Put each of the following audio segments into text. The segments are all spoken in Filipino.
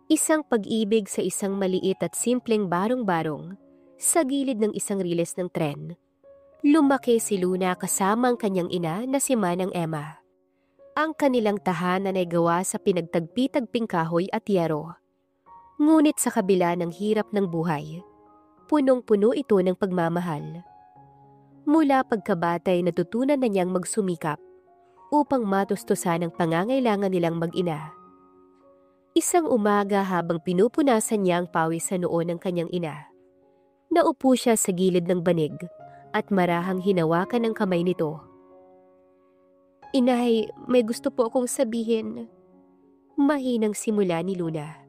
Isang pag-ibig sa isang maliit at simpleng barong-barong sa gilid ng isang riles ng tren. Lumaki si Luna kasama ang kanyang ina na si Manang Emma. Ang kanilang tahanan ay gawa sa pinagtagpi-tagping kahoy at yero. Ngunit sa kabila ng hirap ng buhay, punong-puno ito ng pagmamahal. Mula pagkabata ay natutunan na niyang magsumikap upang matustusan ang pangangailangan nilang mag-ina. Isang umaga habang pinupunasan niya ang pawis sa noo ng kanyang ina, naupo siya sa gilid ng banig at marahang hinawakan ang kamay nito. "Inay, may gusto po akong sabihin." Mahinang simula ni Luna.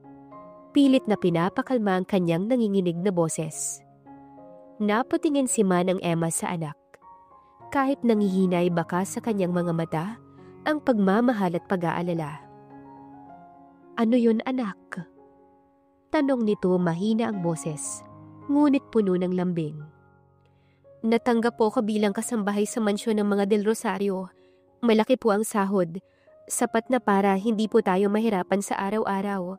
Pilit na pinapakalma ang kanyang nanginginig na boses. Napatingin si Manang Emma sa anak. Kahit nangihinay baka sa kanyang mga mata ang pagmamahal at pag-aalala. "Ano yun, anak?" Tanong nito, mahina ang boses, ngunit puno ng lambing. "Natanggap po ko bilang kasambahay sa mansyon ng mga Del Rosario. Malaki po ang sahod, sapat na para hindi po tayo mahirapan sa araw-araw."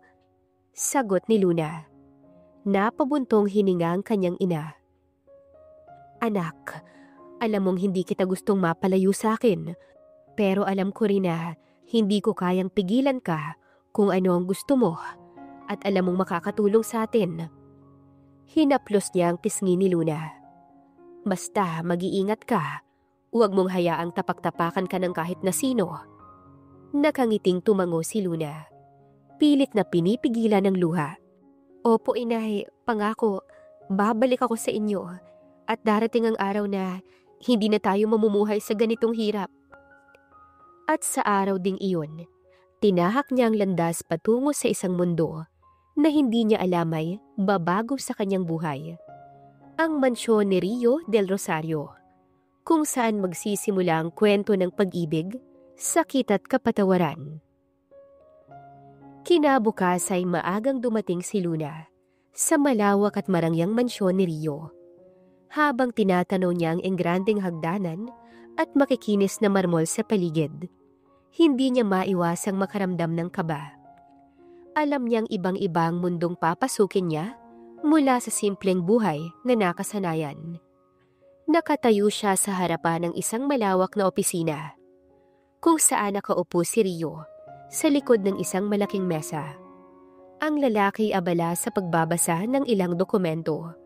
Sagot ni Luna. Napabuntong hininga ang kanyang ina. "Anak, alam mong hindi kita gustong mapalayo sa akin, pero alam ko rin na hindi ko kayang pigilan ka kung ano ang gusto mo at alam mong makakatulong sa atin." Hinaplos niya ang pisngi ni Luna. "Basta mag-iingat ka, huwag mong hayaang tapak-tapakan ka ng kahit na sino." Nakangiting tumango si Luna. Pilit na pinipigilan ng luha. "Opo, inay, pangako, babalik ako sa inyo at darating ang araw na hindi na tayo mamumuhay sa ganitong hirap." At sa araw ding iyon, tinahak niya ang landas patungo sa isang mundo na hindi niya alam ay babago sa kanyang buhay. Ang mansyon ni Rio del Rosario, kung saan magsisimula ang kwento ng pag-ibig, sakit at kapatawaran. Kinabukas ay maagang dumating si Luna sa malawak at marangyang mansyon ni Rio. Habang tinatanaw niya ang engrandeng hagdanan at makikinis na marmol sa paligid, hindi niya maiwasang makaramdam ng kaba. Alam niyang ibang-ibang mundong papasukin niya mula sa simpleng buhay na nakasanayan. Nakatayo siya sa harapan ng isang malawak na opisina, kung saan nakaupo si Rio sa likod ng isang malaking mesa. Ang lalaki abala sa pagbabasa ng ilang dokumento.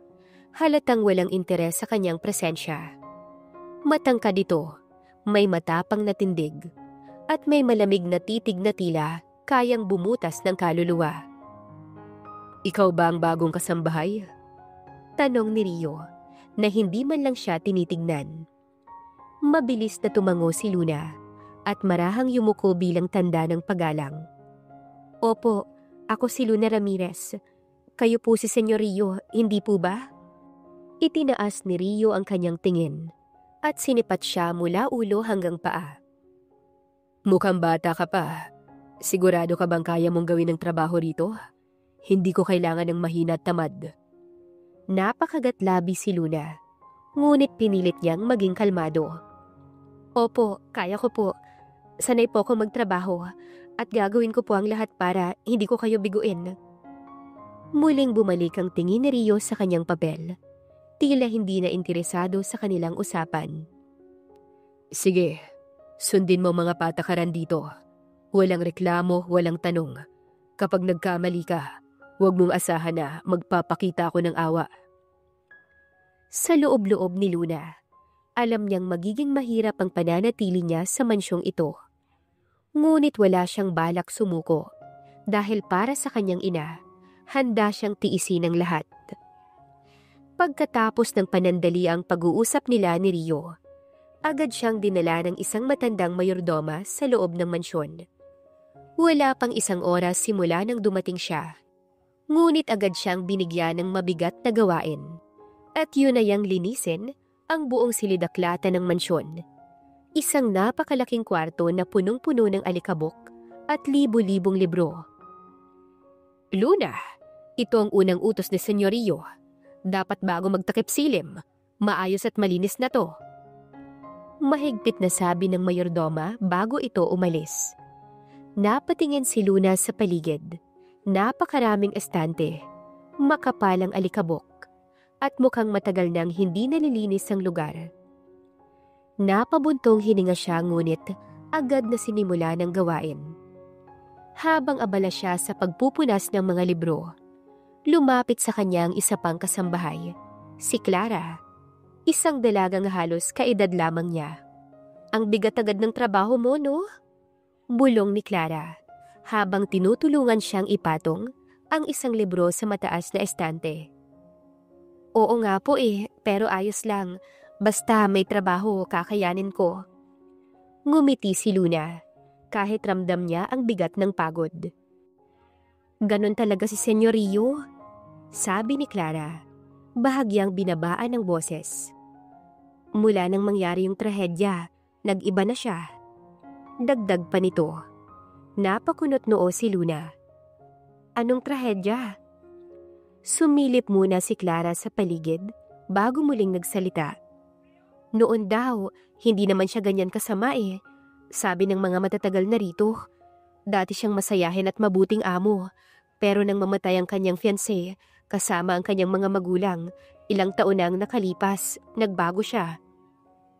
Halatang walang interes sa kanyang presensya. Matangkad ito, may matapang na tindig, at may malamig na titig na tila kayang bumutas ng kaluluwa. "Ikaw ba ang bagong kasambahay?" Tanong ni Rio, na hindi man lang siya tinitignan. Mabilis na tumango si Luna at marahang yumuko bilang tanda ng paggalang. "Opo, ako si Luna Ramirez. Kayo po si Senyor Rio, hindi po ba?" Itinaas ni Rio ang kanyang tingin at sinipat siya mula ulo hanggang paa. "Mukhang bata ka pa. Sigurado ka bang kaya mong gawin ang trabaho rito? Hindi ko kailangan ng mahina at tamad." Napakagatlabi si Luna, ngunit pinilit niyang maging kalmado. "Opo, kaya ko po. Sanay po akong magtrabaho at gagawin ko po ang lahat para hindi ko kayo biguin." Muling bumalik ang tingin ni Rio sa kanyang papel. Tila hindi na interesado sa kanilang usapan. "Sige, sundin mo mga patakaran dito. Walang reklamo, walang tanong. Kapag nagkamali ka, huwag mong asahan na magpapakita ako ng awa." Sa loob-loob ni Luna, alam niyang magiging mahirap ang pananatili niya sa mansyong ito. Ngunit wala siyang balak sumuko dahil para sa kanyang ina, handa siyang tiisin ang lahat. Pagkatapos ng panandaliang pag-uusap nila ni Rio, agad siyang dinala ng isang matandang mayordoma sa loob ng mansyon. Wala pang isang oras simula nang dumating siya, ngunit agad siyang binigyan ng mabigat na gawain. At yun ay ang linisin ang buong silidaklatan ng mansyon. Isang napakalaking kwarto na punong-puno ng alikabok at libo-libong libro. "Luna, ito ang unang utos ni Senyor Rio. Dapat bago magtakip silim, maayos at malinis na to." Mahigpit na sabi ng mayordoma bago ito umalis. Napatingin si Luna sa paligid, Napakaraming estante, makapalang alikabok, at mukhang matagal nang hindi nalilinis ang lugar. Napabuntong hininga siya ngunit agad na sinimula ng gawain. Habang abala siya sa pagpupunas ng mga libro, lumapit sa kanyang isa pang kasambahay, si Clara, isang dalagang halos kaedad lamang niya. "Ang bigat agad ng trabaho mo, no?" Bulong ni Clara, habang tinutulungan siyang ipatong ang isang libro sa mataas na estante. "Oo nga po pero ayos lang. Basta may trabaho, kakayanin ko." Ngumiti si Luna, kahit ramdam niya ang bigat ng pagod. "Ganon talaga si Senyor Rio," sabi ni Clara, bahagyang binabaan ng boses. "Mula nang mangyari yung trahedya, nag-iba na siya." Dagdag pa nito. Napakunot noo si Luna. "Anong trahedya?" Sumilip muna si Clara sa paligid bago muling nagsalita. "Noon daw, hindi naman siya ganyan kasama Sabi ng mga matatagal na rito. Dati siyang masayahin at mabuting amo. Pero nang mamatay ang kanyang fiancé, kasama ang kanyang mga magulang, ilang taon nang nakalipas, nagbago siya.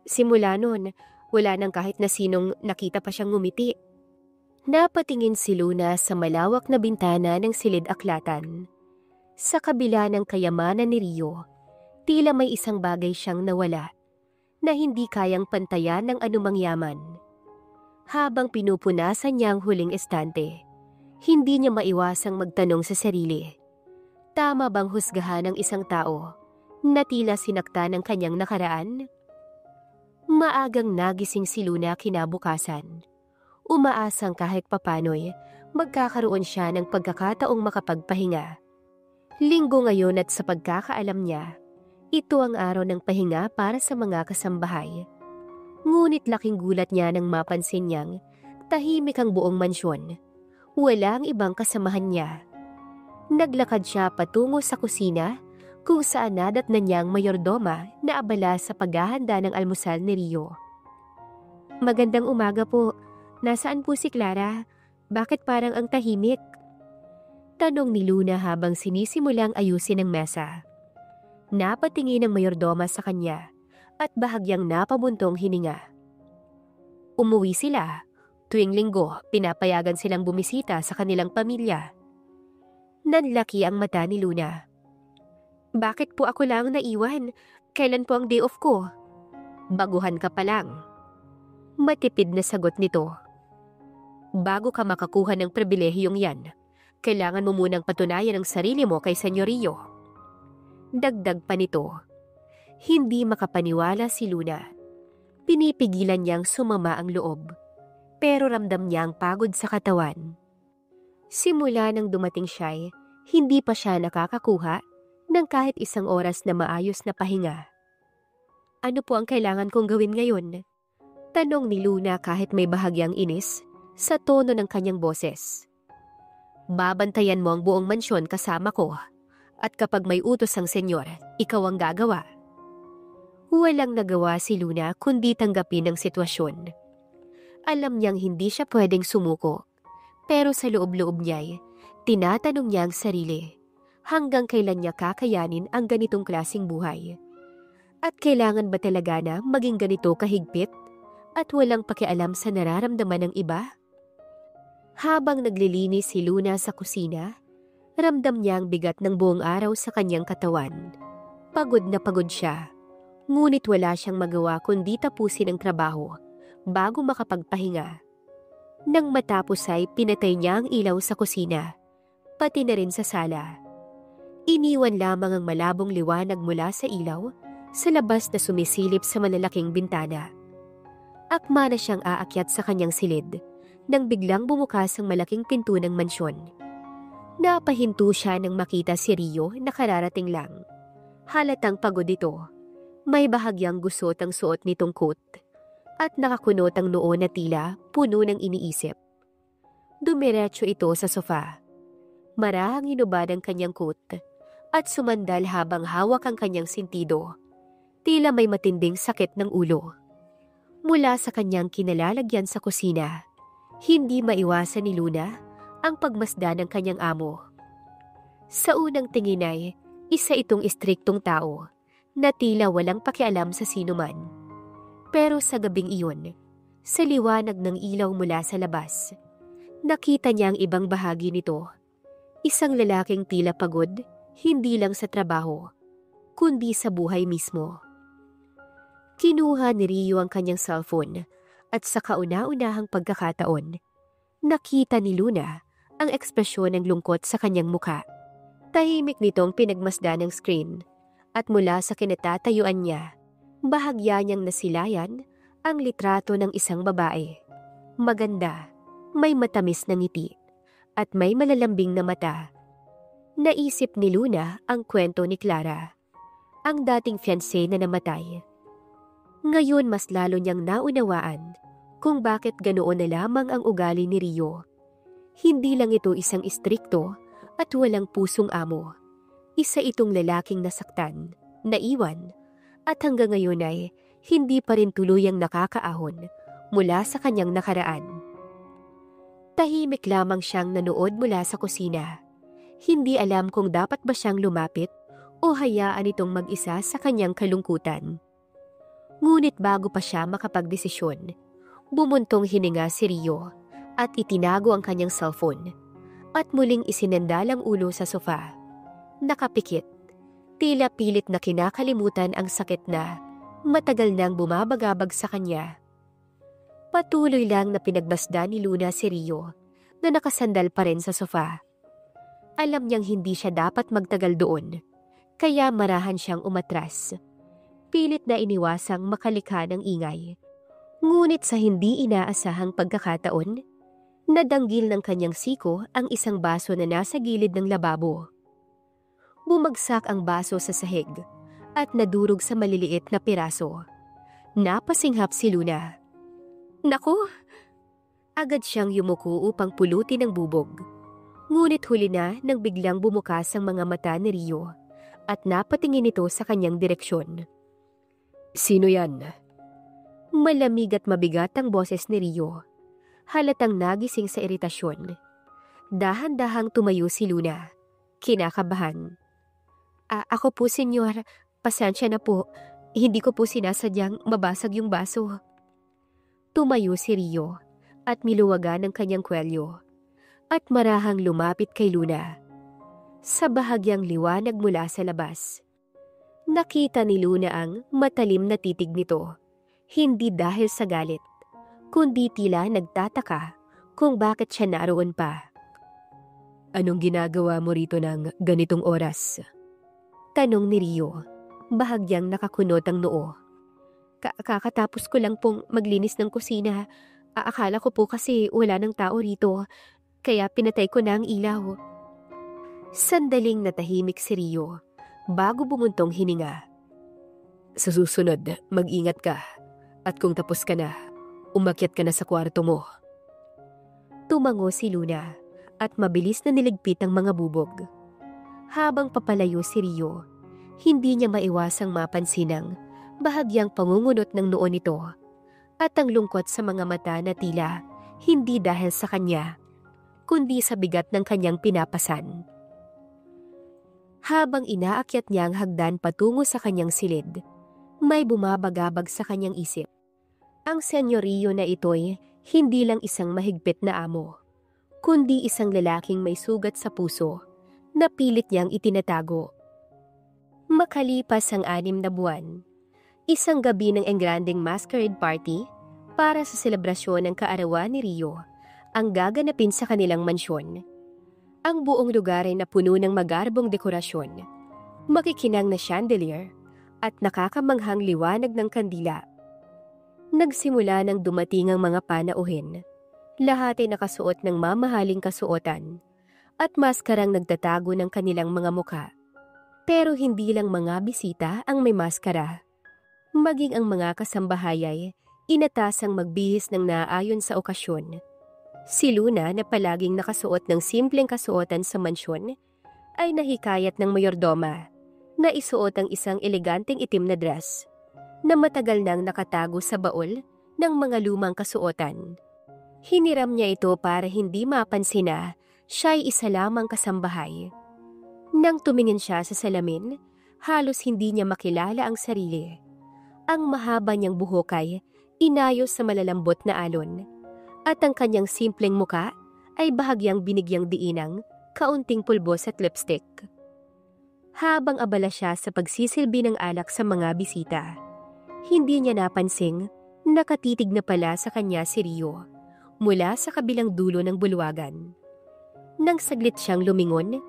Simula nun, wala nang kahit na sinong nakita pa siyang ngumiti." Napatingin si Luna sa malawak na bintana ng silid-aklatan. Sa kabila ng kayamanan ni Rio, tila may isang bagay siyang nawala na hindi kayang pantayan ng anumang yaman. Habang pinupunasan niya ang huling estante, hindi niya maiwasang magtanong sa sarili, tama bang husgahan ng isang tao na tila sinakta ng kanyang nakaraan? Maagang nagising si Luna kinabukasan. Umaasang kahit papano'y magkakaroon siya ng pagkakataong makapagpahinga. Linggo ngayon at sa pagkakaalam niya, ito ang araw ng pahinga para sa mga kasambahay. Ngunit laking gulat niya nang mapansin niyang tahimik ang buong mansyon. Walang ibang kasamahan niya. Naglakad siya patungo sa kusina kung saan nadatnan niyang mayordoma na abala sa paghahanda ng almusal ni Rio. "Magandang umaga po. Nasaan po si Clara? Bakit parang ang tahimik?" Tanong ni Luna habang sinisimulang ayusin ang mesa. Napatingin ang mayordoma sa kanya at bahagyang napabuntong hininga. "Umuwi sila. Tuwing linggo, pinapayagan silang bumisita sa kanilang pamilya." Nanlaki ang mata ni Luna. "Bakit po ako lang naiwan? Kailan po ang day off ko?" "Baguhan ka pa lang." Matipid na sagot nito. "Bago ka makakuha ng pribilehiyong yan, kailangan mo munang patunayan ang sarili mo kay Senyor Rio." Dagdag pa nito. Hindi makapaniwala si Luna. Pinipigilan niyang sumama ang loob, pero ramdam niya ang pagod sa katawan. Simula nang dumating siya, hindi pa siya nakakakuha ng kahit isang oras na maayos na pahinga. "Ano po ang kailangan kong gawin ngayon?" Tanong ni Luna kahit may bahagyang inis sa tono ng kanyang boses. "Babantayan mo ang buong mansyon kasama ko. At kapag may utos ang senyor, ikaw ang gagawa." Walang nagawa si Luna kundi tanggapin ang sitwasyon. Alam niyang hindi siya pwedeng sumuko, pero sa loob-loob niya'y tinatanong niya ang sarili, hanggang kailan niya kakayanin ang ganitong klaseng buhay? At kailangan ba talaga na maging ganito kahigpit at walang pakialam sa nararamdaman ng iba? Habang naglilinis si Luna sa kusina, ramdam niya ang bigat ng buong araw sa kanyang katawan. Pagod na pagod siya, ngunit wala siyang magawa kundi tapusin ang trabaho bago makapagpahinga. Nang matapos ay pinatay niya ang ilaw sa kusina, pati na rin sa sala. Iniwan lamang ang malabong liwanag mula sa ilaw sa labas na sumisilip sa malalaking bintana. Akma na siyang aakyat sa kanyang silid nang biglang bumukas ang malaking pinto ng mansyon. Napahinto siya nang makita si Rio na kararating lang. Halatang pagod ito. May bahagyang gusot ang suot nitong coat at nakakunot ang noo na tila puno ng iniisip. Dumiretso ito sa sofa. Marahang hinubad ang kanyang coat at sumandal habang hawak ang kanyang sentido. Tila may matinding sakit ng ulo. Mula sa kanyang kinalalagyan sa kusina, hindi maiwasan ni Luna ang pagmasdan ng kanyang amo. Sa unang tingin ay isa itong istriktong tao na tila walang pakialam sa sinuman. Pero sa gabing iyon, sa liwanag ng ilaw mula sa labas, nakita niya ang ibang bahagi nito. Isang lalaking tila pagod, hindi lang sa trabaho, kundi sa buhay mismo. Kinuha ni Rio ang kanyang cellphone at sa kauna-unahang pagkakataon, nakita ni Luna ang ekspresyon ng lungkot sa kanyang muka. Tahimik nitong pinagmasdan ng screen at mula sa kinatatayuan niya, bahagya niyang nasilayan ang litrato ng isang babae. Maganda, may matamis na ngiti, at may malalambing na mata. Naisip ni Luna ang kwento ni Clara, ang dating fiancé na namatay. Ngayon mas lalo niyang naunawaan kung bakit ganoon na lamang ang ugali ni Rio. Hindi lang ito isang istrikto at walang pusong amo. Isa itong lalaking nasaktan, naiwan, at hanggang ngayon ay hindi pa rin tuluyang nakakaahon mula sa kanyang nakaraan. Tahimik lamang siyang nanood mula sa kusina. Hindi alam kung dapat ba siyang lumapit o hayaan itong mag-isa sa kanyang kalungkutan. Ngunit bago pa siya makapagdesisyon, bumuntong hininga si Rio at itinago ang kanyang cellphone at muling isinandalang ulo sa sofa. Nakapikit, tila pilit na kinakalimutan ang sakit na matagal nang bumabagabag sa kanya. Patuloy lang na pinagbasdan ni Luna si Rio na nakasandal pa rin sa sofa. Alam niyang hindi siya dapat magtagal doon, kaya marahan siyang umatras. Pilit na iniwasang makalikha ng ingay. Ngunit sa hindi inaasahang pagkakataon, nadanggil ng kanyang siko ang isang baso na nasa gilid ng lababo. Bumagsak ang baso sa sahig at nadurog sa maliliit na piraso. Napasinghap si Luna. Naku! Agad siyang yumuko upang pulutin ang bubog. Ngunit huli na nang biglang bumukas ang mga mata ni Rio at napatingin ito sa kanyang direksyon. Sino yan? Malamig at mabigat ang boses ni Rio. Halatang nagising sa iritasyon. Dahan-dahang tumayo si Luna. Kinakabahan. Ako po, senyor. Pasensya na po. Hindi ko po sinasadyang mabasag yung baso. Tumayo si Rio at miluwagan ang kanyang kwelyo at marahang lumapit kay Luna. Sa bahagyang liwanag mula sa labas, nakita ni Luna ang matalim na titig nito. Hindi dahil sa galit, kundi tila nagtataka kung bakit siya naroon pa. Anong ginagawa mo rito ng ganitong oras? Tanong ni Rio, bahagyang nakakunot ang noo. Kakatapos ko lang pong maglinis ng kusina. Akala ko po kasi wala ng tao rito, kaya pinatay ko na ang ilaw. Sandaling natahimik si Rio, bago bumuntong hininga. Sa susunod, mag-ingat ka. At kung tapos ka na, umakyat ka na sa kwarto mo. Tumango si Luna at mabilis na niligpit ang mga bubog. Habang papalayo si Rio, hindi niya maiwasang mapansin ang bahagyang pangungunot ng noo nito at ang lungkot sa mga mata na tila hindi dahil sa kanya, kundi sa bigat ng kanyang pinapasan. Habang inaakyat niya ang hagdan patungo sa kanyang silid, may bumabagabag sa kanyang isip. Ang senyoryo na ito'y hindi lang isang mahigpit na amo, kundi isang lalaking may sugat sa puso na pilit niyang itinatago. Makalipas ang 6 na buwan, isang gabi ng engrandeng masquerade party para sa selebrasyon ng kaarawan ni Rio ang gaganapin sa kanilang mansyon. Ang buong lugar ay napuno ng magarbong dekorasyon, makikinang na chandelier at nakakamanghang liwanag ng kandila. Nagsimula nang dumating ang mga panauhin. Lahat ay nakasuot ng mamahaling kasuotan at maskarang nagtatago ng kanilang mga muka. Pero hindi lang mga bisita ang may maskara. Maging ang mga kasambahay ay inatasang magbihis ng naaayon sa okasyon. Si Luna na palaging nakasuot ng simpleng kasuotan sa mansyon ay nahikayat ng mayordoma na isuot ang isang eleganteng itim na dress na matagal nang nakatago sa baol ng mga lumang kasuotan. Hiniram niya ito para hindi mapansin na Siya'y isa lamang kasambahay. Nang tumingin siya sa salamin, halos hindi niya makilala ang sarili. Ang mahaba niyang buhok ay inayos sa malalambot na alon, at ang kanyang simpleng muka ay bahagyang binigyang diinang kaunting pulbos at lipstick. Habang abala siya sa pagsisilbi ng alak sa mga bisita, hindi niya napansing nakatitig na pala sa kanya si Rio mula sa kabilang dulo ng bulwagan. Nang saglit siyang lumingon,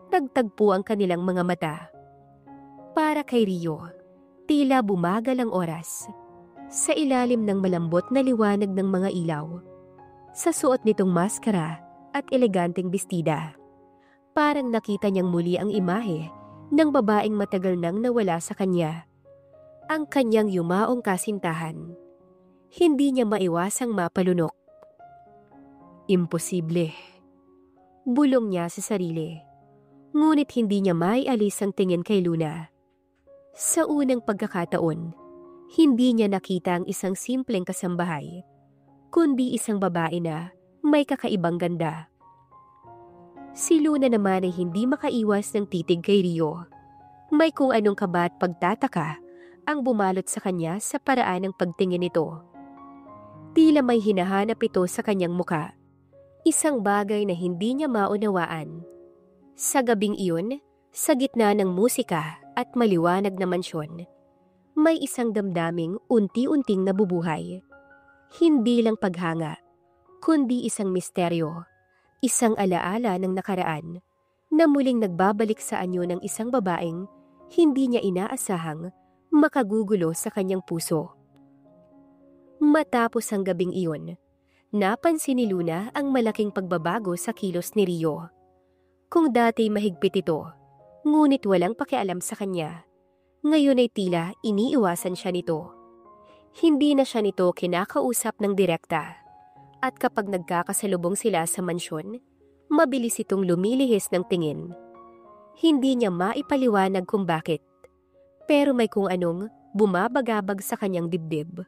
nagtagpo ang kanilang mga mata. Para kay Rio, tila bumagal ang oras. Sa ilalim ng malambot na liwanag ng mga ilaw, sa suot nitong maskara at eleganteng bestida, parang nakita niyang muli ang imahe ng babaeng matagal nang nawala sa kanya. Ang kanyang yumaong kasintahan. Hindi niya maiwasang mapalunok. Imposible. Bulong niya sa sarili. Ngunit hindi niya maialis ang tingin kay Luna. Sa unang pagkakataon, hindi niya nakita ang isang simpleng kasambahay, kundi isang babae na may kakaibang ganda. Si Luna naman ay hindi makaiwas ng titig kay Rio. May kung anong kaba at pagtataka ang bumalot sa kanya sa paraan ng pagtingin nito. Tila may hinahanap ito sa kanyang muka. Isang bagay na hindi niya maunawaan. Sa gabing iyon, sa gitna ng musika at maliwanag na mansyon, may isang damdaming unti-unting nabubuhay. Hindi lang paghanga, kundi isang misteryo, isang alaala ng nakaraan na muling nagbabalik sa anyo ng isang babaeng hindi niya inaasahang makagugulo sa kanyang puso. Matapos ang gabing iyon, napansin ni Luna ang malaking pagbabago sa kilos ni Rio. Kung dati mahigpit ito, ngunit walang pakialam sa kanya, ngayon ay tila iniiwasan siya nito. Hindi na siya nito kinakausap ng direkta, at kapag nagkakasalubong sila sa mansyon, mabilis itong lumilihis ng tingin. Hindi niya maipaliwanag kung bakit, pero may kung anong bumabagabag sa kanyang dibdib.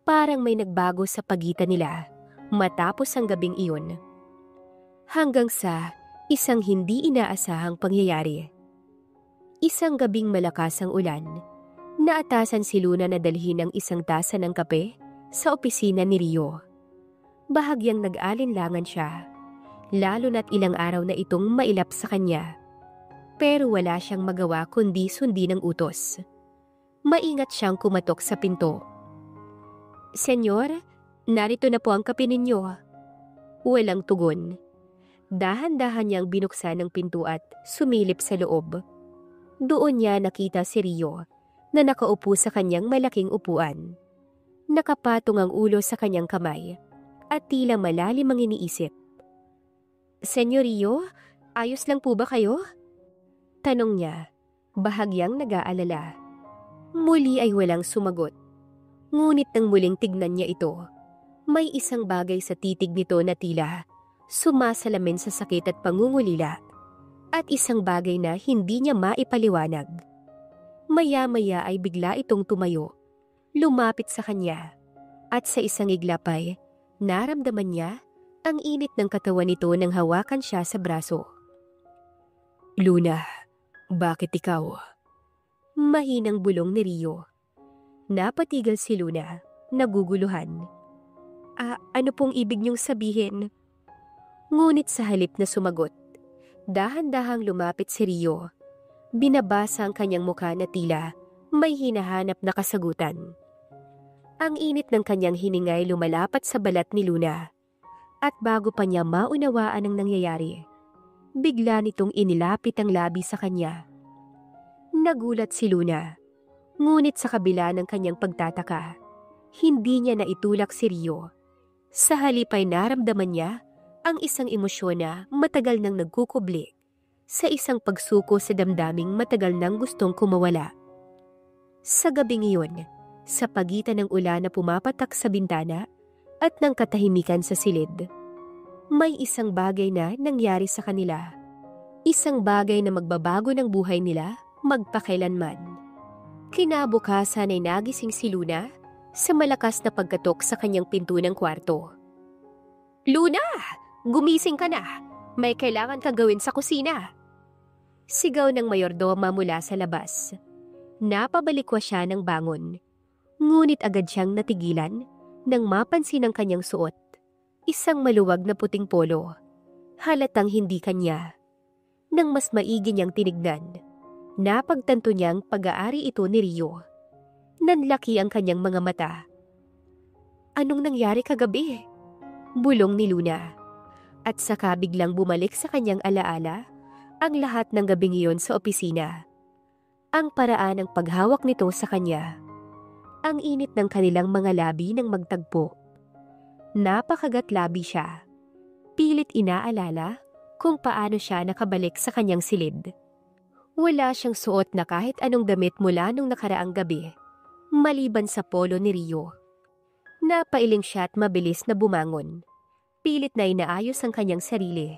Parang may nagbago sa pagitan nila matapos ang gabing iyon. Hanggang sa isang hindi inaasahang pangyayari. Isang gabing malakas ang ulan, naatasan si Luna na dalhin ang isang tasa ng kape sa opisina ni Rio. Bahagyang nag-alinlangan siya, lalo na't ilang araw na itong mailap sa kanya. Pero wala siyang magawa kundi sundin ang utos. Maingat siyang kumatok sa pinto. "Senyor, narito na po ang kape ninyo." Walang tugon. Dahan-dahan niyang binuksan ang pinto at sumilip sa loob. Doon niya nakita si Rio na nakaupo sa kanyang malaking upuan. Nakapatong ang ulo sa kanyang kamay at tila malalim ang iniisip. "Senyor Rio, ayos lang po ba kayo?" Tanong niya, bahagyang nag-aalala. Muli ay walang sumagot. Ngunit nang muling tignan niya ito, may isang bagay sa titig nito na tila sumasalamin sa sakit at pangungulila, at isang bagay na hindi niya maipaliwanag. Maya-maya ay bigla itong tumayo, lumapit sa kanya, at sa isang iglap ay naramdaman niya ang init ng katawan nito nang hawakan siya sa braso. "Luna, bakit ikaw?" Mahinang bulong ni Rio. Napatigil si Luna, naguguluhan. Ano pong ibig niyong sabihin?" Ngunit sa halip na sumagot, dahan-dahang lumapit si Rio. Binabasa ang kanyang mukha na tila may hinahanap na kasagutan. Ang init ng kanyang hiningay lumalapat sa balat ni Luna. At bago pa niya maunawaan ang nangyayari, bigla nitong inilapit ang labi sa kanya. Nagulat si Luna. Ngunit sa kabila ng kanyang pagtataka, hindi niya naitulak si Rio. Sa halip ay naramdaman niya ang isang emosyon na matagal nang nagkukubli sa isang pagsuko sa damdaming matagal nang gustong kumawala. Sa gabing iyon, sa pagitan ng ulan na pumapatak sa bintana at ng katahimikan sa silid, may isang bagay na nangyari sa kanila. Isang bagay na magbabago ng buhay nila magpakailanman. Kinabukasan ay nagising si Luna sa malakas na pagkatok sa kanyang pinto ng kwarto. "Luna! Gumising ka na! May kailangan ka gawin sa kusina. Sigaw ng mayordoma mula sa labas. Napabalikwa siya ng bangon. Ngunit agad siyang natigilan nang mapansin ang kanyang suot. Isang maluwag na puting polo. Halatang hindi kanya. Nang mas maigi niyang tinignan, napagtanto niyang pag-aari ito ni Rio. Nanlaki ang kanyang mga mata. Anong nangyari kagabi? Bulong ni Luna. At saka biglang bumalik sa kanyang alaala ang lahat ng gabing iyon sa opisina. Ang paraan ng paghawak nito sa kanya. Ang init ng kanilang mga labi nang magtagpo. Napakagat-labi siya. Pilit inaalala kung paano siya nakabalik sa kanyang silid. Wala siyang suot na kahit anong damit mula nung nakaraang gabi, maliban sa polo ni Rio. Napailing siya at mabilis na bumangon. Pilit na inaayos ang kanyang sarili.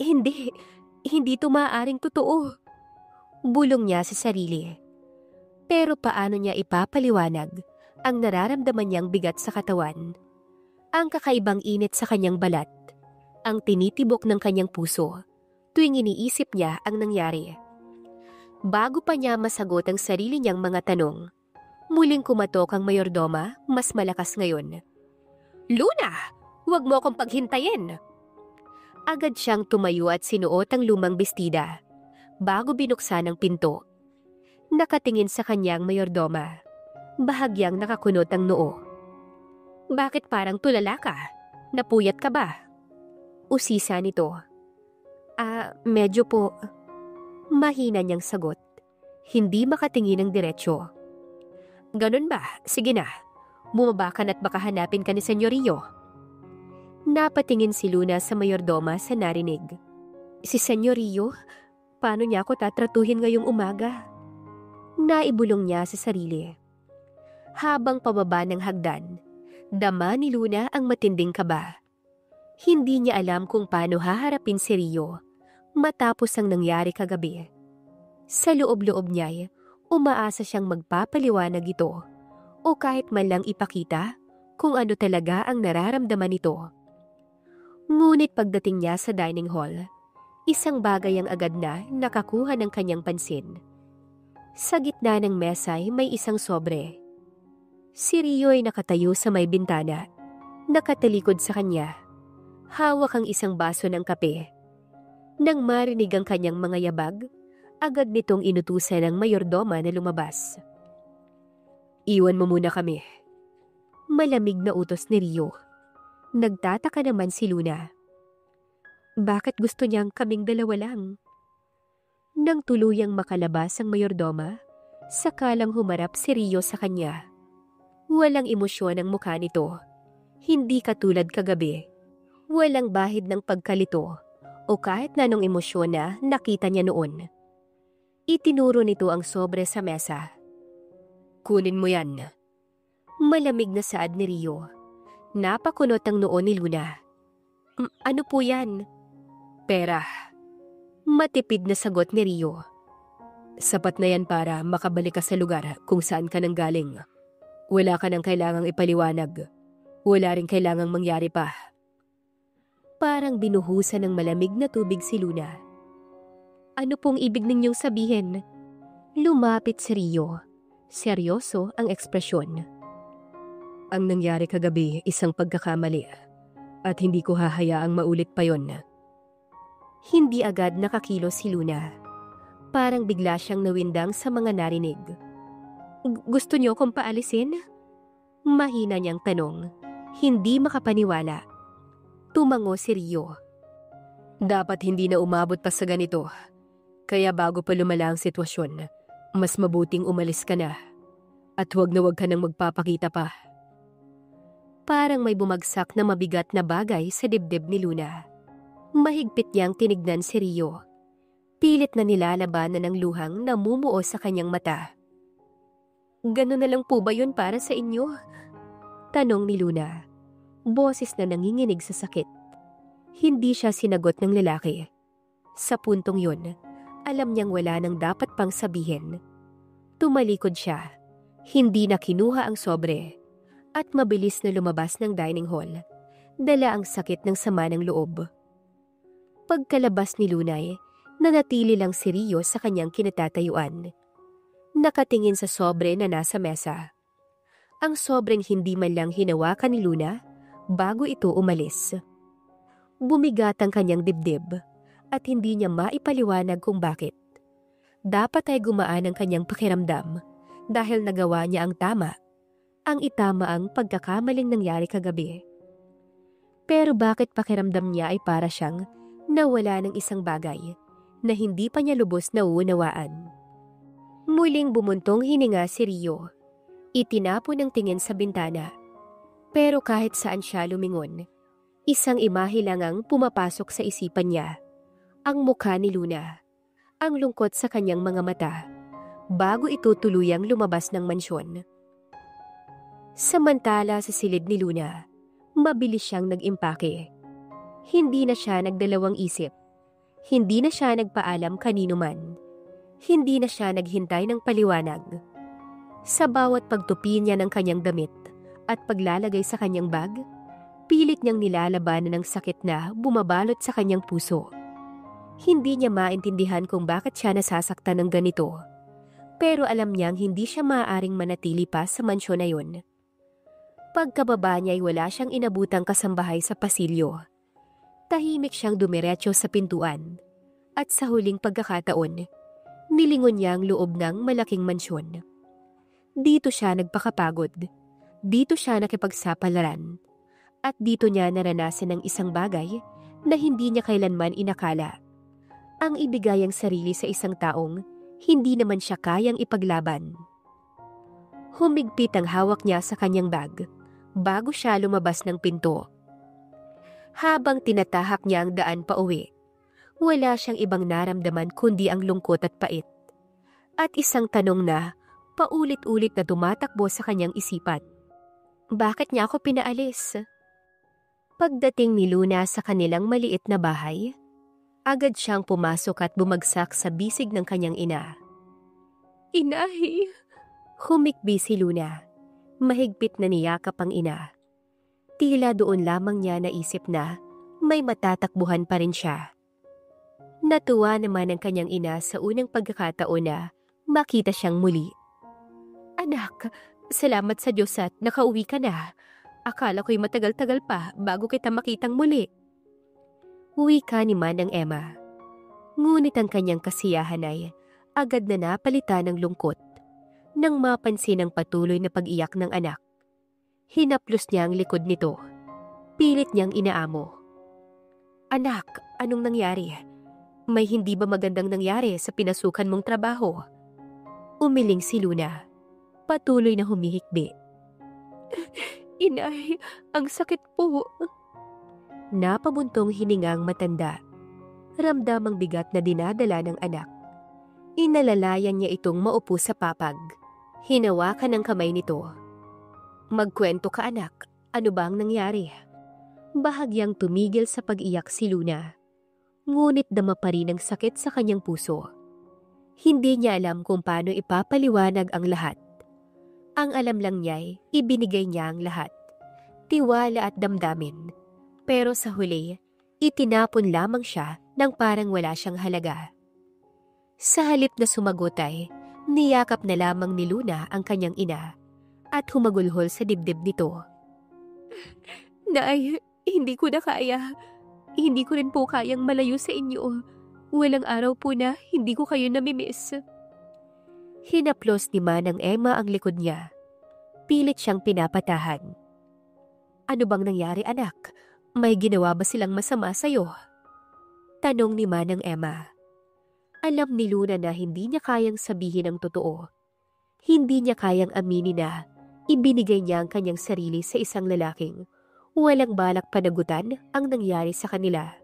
Hindi ito maaaring totoo. Bulong niya sa sarili. Pero paano niya ipapaliwanag ang nararamdaman niyang bigat sa katawan? Ang kakaibang init sa kanyang balat, ang tinitibok ng kanyang puso tuwing iniisip niya ang nangyari. Bago pa niya masagot ang sarili niyang mga tanong, muling kumatok ang mayordoma, mas malakas ngayon. Luna! Huwag mo akong paghintayin! Agad siyang tumayo at sinuot ang lumang bestida bago binuksan ang pinto. Nakatingin sa kanyang mayordoma. Bahagyang nakakunot ang noo. Bakit parang tulala ka? Napuyat ka ba? Usisa nito. Medyo po. Mahina niyang sagot. Hindi makatingin ng diretsyo. Ganun ba? Sige na. Bumaba ka na't baka hanapin ka ni Senyor Rio. Napatingin si Luna sa mayordoma sa narinig. Si Senyor Rio? Paano niya ako tatratuhin ngayong umaga? Naibulong niya sa sarili. Habang pababa ng hagdan, dama ni Luna ang matinding kaba. Hindi niya alam kung paano haharapin si Rio matapos ang nangyari kagabi. Sa loob-loob niya, umaasa siyang magpapaliwanag ito o kahit man lang ipakita kung ano talaga ang nararamdaman nito. Ngunit pagdating niya sa dining hall, isang bagay ang agad na nakakuha ng kanyang pansin. Sa gitna ng mesa ay may isang sobre. Si Rio ay nakatayo sa may bintana, nakatalikod sa kanya. Hawak ang isang baso ng kape. Nang marinig ang kanyang mga yabag, agad nitong inutusan ng mayordoma na lumabas. Iwan mo muna kami. Malamig na utos ni Rio. Nagtataka naman si Luna. Bakit gusto niyang kaming dalawa lang? Nang tuluyang makalabas ang mayordoma, sakalang humarap si Rio sa kanya. Walang emosyon ang mukha nito. Hindi katulad kagabi. Walang bahid ng pagkalito o kahit na anong emosyon na nakita niya noon. Itinuro nito ang sobre sa mesa. Kunin mo yan. Malamig na saad ni Rio. Napakunot ang noo ni Luna. Ano po yan? Pera. Matipid na sagot ni Rio. Sapat na yan para makabalik ka sa lugar kung saan ka nang galing. Wala ka nang kailangang ipaliwanag. Wala rin kailangang mangyari pa. Parang binuhusan ng malamig na tubig si Luna. Ano pong ibig ninyong sabihin? Lumapit si Rio. Seryoso ang ekspresyon. Ang nangyari kagabi isang pagkakamali at hindi ko hahayaang maulit pa yon. Hindi agad nakakilos si Luna. Parang bigla siyang nawindang sa mga narinig. Gusto niyo akong paalisin? Mahina niyang tanong. Hindi makapaniwala. Tumango si Rio. Dapat hindi na umabot pa sa ganito. Kaya bago pa lumala ang sitwasyon, mas mabuting umalis ka na. At huwag ka nang magpapakita pa. Parang may bumagsak na mabigat na bagay sa dibdib ni Luna. Mahigpit niyang tinignan si Rio. Pilit na nilalabanan ng luhang namumuo sa kanyang mata. Gano'n na lang po ba yun para sa inyo? Tanong ni Luna. Boses na nanginginig sa sakit. Hindi siya sinagot ng lalaki. Sa puntong yun, alam niyang wala nang dapat pang sabihin. Tumalikod siya. Hindi na kinuha ang sobre. At mabilis na lumabas ng dining hall. Dala ang sakit ng sama ng loob. Pagkalabas ni Lunay, nanatili lang si Rio sa kanyang kinatatayuan. Nakatingin sa sobre na nasa mesa. Ang sobreng hindi man lang hinawakan ni Luna bago ito umalis. Bumigat ang kanyang dibdib at hindi niya maipaliwanag kung bakit. Dapat ay gumaan ang kanyang pakiramdam dahil nagawa niya ang tama. Ang itama ang pagkakamaling nangyari kagabi. Pero bakit pakiramdam niya ay para siyang nawala ng isang bagay na hindi pa niya lubos nauunawaan? Muling bumuntong hininga si Rio. Itinapon ang tingin sa bintana. Pero kahit saan siya lumingon, isang imahe lang ang pumapasok sa isipan niya. Ang mukha ni Luna. Ang lungkot sa kanyang mga mata bago ito tuluyang lumabas ng mansyon. Samantala sa silid ni Luna, mabilis siyang nag-impake. Hindi na siya nagdalawang isip. Hindi na siya nagpaalam kanino man. Hindi na siya naghintay ng paliwanag. Sa bawat pagtupi niya ng kanyang damit at paglalagay sa kanyang bag, pilit niyang nilalabanan ng sakit na bumabalot sa kanyang puso. Hindi niya maintindihan kung bakit siya nasasaktan ng ganito. Pero alam niyang hindi siya maaaring manatili pa sa mansyon na yun. Pagkababa niya ay wala siyang inabutang kasambahay sa pasilyo. Tahimik siyang dumiretso sa pintuan. At sa huling pagkakataon, nilingon niya ang loob ng malaking mansyon. Dito siya nagpakapagod. Dito siya nakipagsapalaran. At dito niya naranasan ng isang bagay na hindi niya kailanman inakala. Ang ibigay ang sarili sa isang taong hindi naman siya kayang ipaglaban. Humigpit ang hawak niya sa kanyang bag bago siya lumabas ng pinto. Habang tinatahak niya ang daan pa uwi, wala siyang ibang naramdaman kundi ang lungkot at pait. At isang tanong na paulit-ulit na tumatakbo sa kanyang isipan. Bakit niya ako pinaalis? Pagdating ni Luna sa kanilang maliit na bahay, agad siyang pumasok at bumagsak sa bisig ng kanyang ina. Inay! Humikbi si Luna. Mahigpit na niyakap ang ina. Tila doon lamang niya naisip na may matatakbuhan pa rin siya. Natuwa naman ang kanyang ina sa unang pagkakataon na makita siyang muli. Anak, salamat sa Diyos at nakauwi ka na. Akala ko'y matagal-tagal pa bago kita makitang muli. Wika ni Manang Emma. Ngunit ang kanyang kasiyahan ay agad na napalitan ng lungkot nang mapansin ang patuloy na pag-iyak ng anak. Hinaplos niya ang likod nito. Pilit niyang inaamo. Anak, anong nangyari? May hindi ba magandang nangyari sa pinasukan mong trabaho? Umiling si Luna. Patuloy na humihikbi. Inay, ang sakit po. Napabuntong hiningang matanda. Ramdamang bigat na dinadala ng anak. Inalalayan niya itong maupo sa papag. Hinawakan ang kamay nito. Magkwento ka anak, ano ba ang nangyari? Bahagyang tumigil sa pag-iyak si Luna. Ngunit dama pa rin ang sakit sa kanyang puso. Hindi niya alam kung paano ipapaliwanag ang lahat. Ang alam lang niya'y ibinigay niya ang lahat. Tiwala at damdamin. Pero sa huli, itinapon lamang siya nang parang wala siyang halaga. Sa halip na sumagot ay, niyakap na lamang ni Luna ang kanyang ina at humagulhol sa dibdib nito. Nay, hindi ko na kaya. Hindi ko rin po kayang malayo sa inyo. Walang araw po na hindi ko kayo namimiss. Hinaplos ni Manang Emma ang likod niya. Pilit siyang pinapatahan. Ano bang nangyari anak? May ginawa ba silang masama sa'yo? Tanong ni Manang Emma. Alam ni Luna na hindi niya kayang sabihin ang totoo. Hindi niya kayang aminin na ibinigay niya ang kanyang sarili sa isang lalaking walang balak panagutan ang nangyari sa kanila.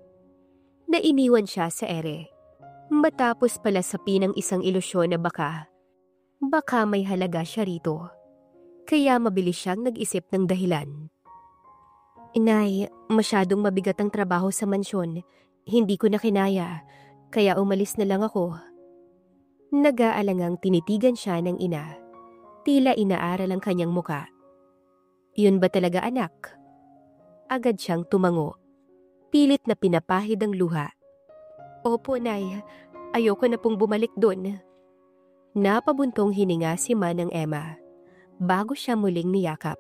Nainiwan siya sa ere. Matapos pala sapin ng isang ilusyon na baka may halaga siya rito. Kaya mabilis siyang nag-isip ng dahilan. Inay, masyadong mabigat ang trabaho sa mansyon. Hindi ko na kinaya, kaya umalis na lang ako. Nag-aalangang tinitigan siya ng ina. Tila inaaral ang kanyang muka. Yun ba talaga anak? Agad siyang tumango. Pilit na pinapahid ang luha. Opo, Nay. Ayoko na pong bumalik doon. Napabuntong hininga si Manang Emma bago siya muling niyakap.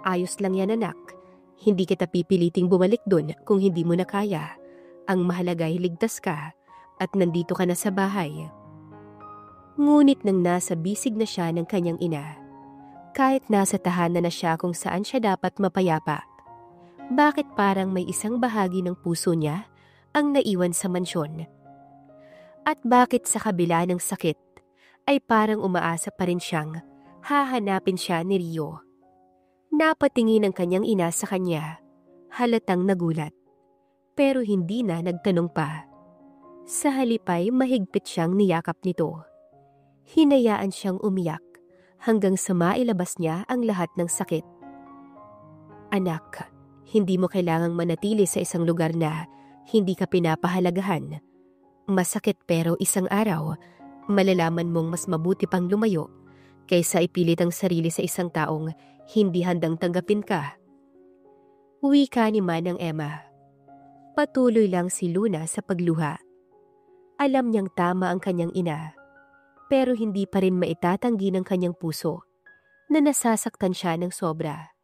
Ayos lang yan, anak. Hindi kita pipiliting bumalik doon kung hindi mo na kaya. Ang mahalaga ay ligtas ka at nandito ka na sa bahay. Ngunit nang nasa bisig na siya ng kanyang ina, kahit nasa tahanan na siya kung saan siya dapat mapayapa, bakit parang may isang bahagi ng puso niya ang naiwan sa mansyon? At bakit sa kabila ng sakit ay parang umaasa pa rin siyang hahanapin siya ni Rio? Napatingin ang kanyang ina sa kanya, halatang nagulat, pero hindi na nagtanong pa. Sa halip ay mahigpit siyang niyakap nito. Hinayaan siyang umiyak hanggang sa mailabas niya ang lahat ng sakit. Anak, hindi mo kailangang manatili sa isang lugar na hindi ka pinapahalagahan. Masakit pero isang araw, malalaman mong mas mabuti pang lumayo kaysa ipilit ang sarili sa isang taong hindi handang tanggapin ka. Wika ni Manang Emma. Patuloy lang si Luna sa pagluha. Alam niyang tama ang kanyang ina, pero hindi pa rin maitatanggi ng kanyang puso na nasasaktan siya ng sobra.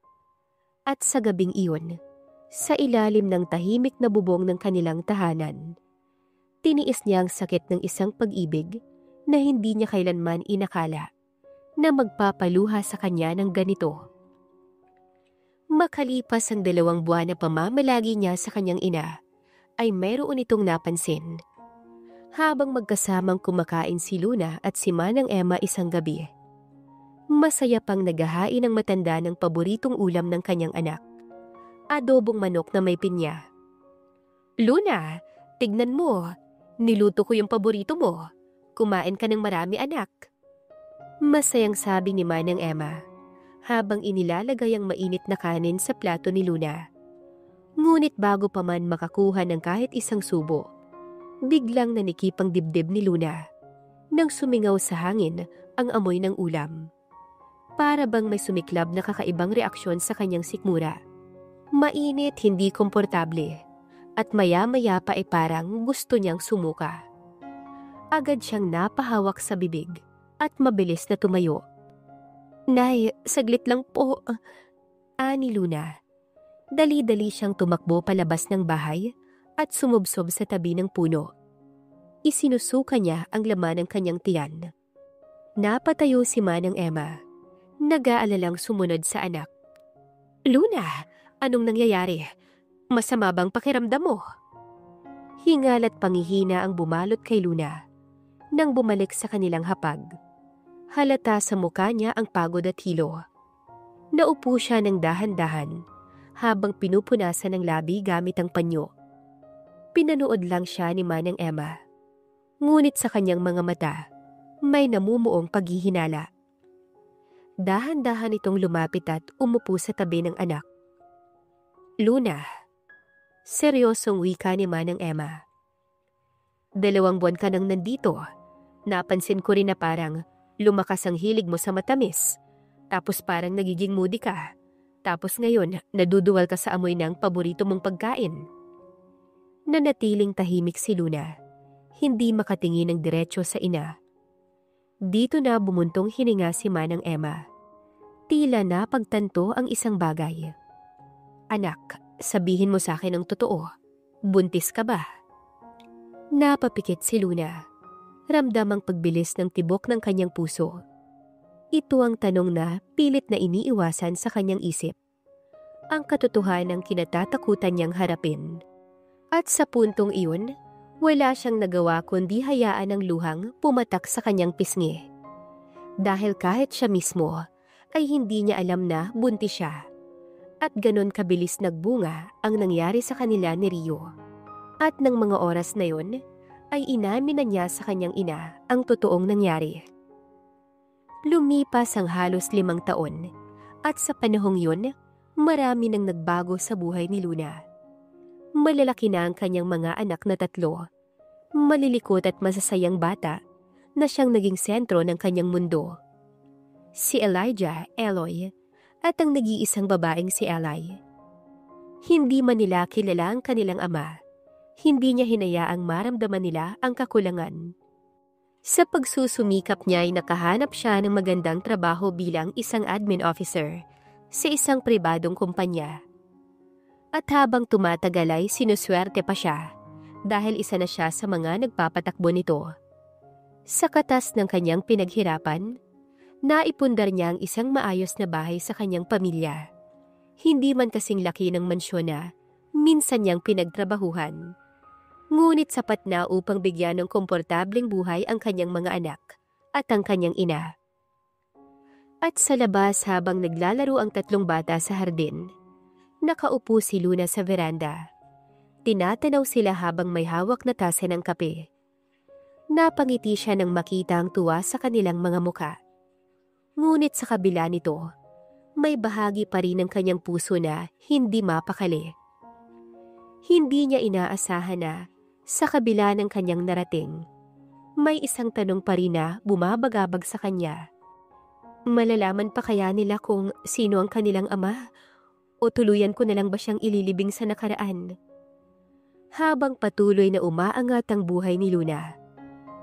At sa gabing iyon, sa ilalim ng tahimik na bubong ng kanilang tahanan, tiniis niya ang sakit ng isang pag-ibig na hindi niya kailanman inakala na magpapaluha sa kanya ng ganito. Makalipas ang 2 buwan na pamamalagi niya sa kanyang ina, ay mayroon itong napansin. Habang magkasamang kumakain si Luna at si Manang Emma isang gabi, masaya pang naghahain ng matanda ng paboritong ulam ng kanyang anak, adobong manok na may pinya. Luna, tignan mo, niluto ko yung paborito mo. Kumain ka ng marami, anak. Masayang sabi ni Manang Emma habang inilalagay ang mainit na kanin sa plato ni Luna. Ngunit bago pa man makakuha ng kahit isang subo, biglang nanikip ang dibdib ni Luna nang sumingaw sa hangin ang amoy ng ulam. Para bang may sumiklab na kakaibang reaksyon sa kanyang sikmura. Mainit, hindi komportable, at maya-maya pa ay parang gusto niyang sumuka. Agad siyang napahawak sa bibig at mabilis na tumayo. Nay, saglit lang po. Ani Luna. Dali-dali siyang tumakbo palabas ng bahay at sumubsob sa tabi ng puno. Isinusuka niya ang laman ng kanyang tiyan. Napatayo si Manang Emma. Nag-aalalang sumunod sa anak. Luna, anong nangyayari? Masama bang pakiramdam mo? Hingal at pangihina ang bumalot kay Luna nang bumalik sa kanilang hapag. Halata sa mukha niya ang pagod at hilo. Naupo siya ng dahan-dahan habang pinupunasan ng labi gamit ang panyo. Pinanood lang siya ni Manang Emma. Ngunit sa kanyang mga mata, may namumuong paghihinala. Dahan-dahan itong lumapit at umupo sa tabi ng anak. Luna, seryosong wika ni Manang Emma. 2 buwan ka nang nandito. Napansin ko rin na parang lumakas ang hilig mo sa matamis. Tapos parang nagiging moody ka. Tapos ngayon, naduduwal ka sa amoy ng paborito mong pagkain. Nanatiling tahimik si Luna. Hindi makatingin ng diretso sa ina. Dito na bumuntong hininga si Manang Emma. Tila na pagtanto ang isang bagay. Anak, sabihin mo sa akin ang totoo. Buntis ka ba? Napapikit si Luna. Ramdam ang pagbilis ng tibok ng kanyang puso. Ito ang tanong na pilit na iniiwasan sa kanyang isip. Ang katotohanan ang kinatatakutan niyang harapin. At sa puntong iyon, wala siyang nagawa kundi hayaan ang luhang pumatak sa kanyang pisngi. Dahil kahit siya mismo ay hindi niya alam na buntis siya. At ganon kabilis nagbunga ang nangyari sa kanila ni Rio. At ng mga oras na yon, ay inamin na niya sa kanyang ina ang totoong nangyari. Lumipas ang halos 5 taon at sa panahong yun, marami nang nagbago sa buhay ni Luna. Malalaki na ang kanyang mga anak na 3, malilikot at masasayang bata na siyang naging sentro ng kanyang mundo. Si Elijah, Eloy, at ang nag-iisang babaeng si Eli. Hindi man nila kilala ang kanilang ama, Hindi niya hinayaang maramdaman nila ang kakulangan. Sa pagsusumikap niya ay nakahanap siya ng magandang trabaho bilang isang admin officer sa isang pribadong kumpanya. At habang tumatagal ay sinuswerte pa siya dahil isa na siya sa mga nagpapatakbo nito. Sa katas ng kanyang pinaghirapan, naipundar niya ang isang maayos na bahay sa kanyang pamilya. Hindi man kasing laki ng mansyon na minsan niyang pinagtrabahuhan. Ngunit sapat na upang bigyan ng komportableng buhay ang kanyang mga anak at ang kanyang ina. At sa labas habang naglalaro ang tatlong bata sa hardin, nakaupo si Luna sa veranda. Tinatanaw sila habang may hawak na tasa ng kape. Napangiti siya nang makita ang tuwa sa kanilang mga muka. Ngunit sa kabila nito, may bahagi pa rin ng kanyang puso na hindi mapakali. Hindi niya inaasahan na, sa kabila ng kanyang narating, may isang tanong pa rin na bumabagabag sa kanya. Malalaman pa kaya nila kung sino ang kanilang ama o tuluyan ko na lang ba siyang ililibing sa nakaraan? Habang patuloy na umaangat ang buhay ni Luna,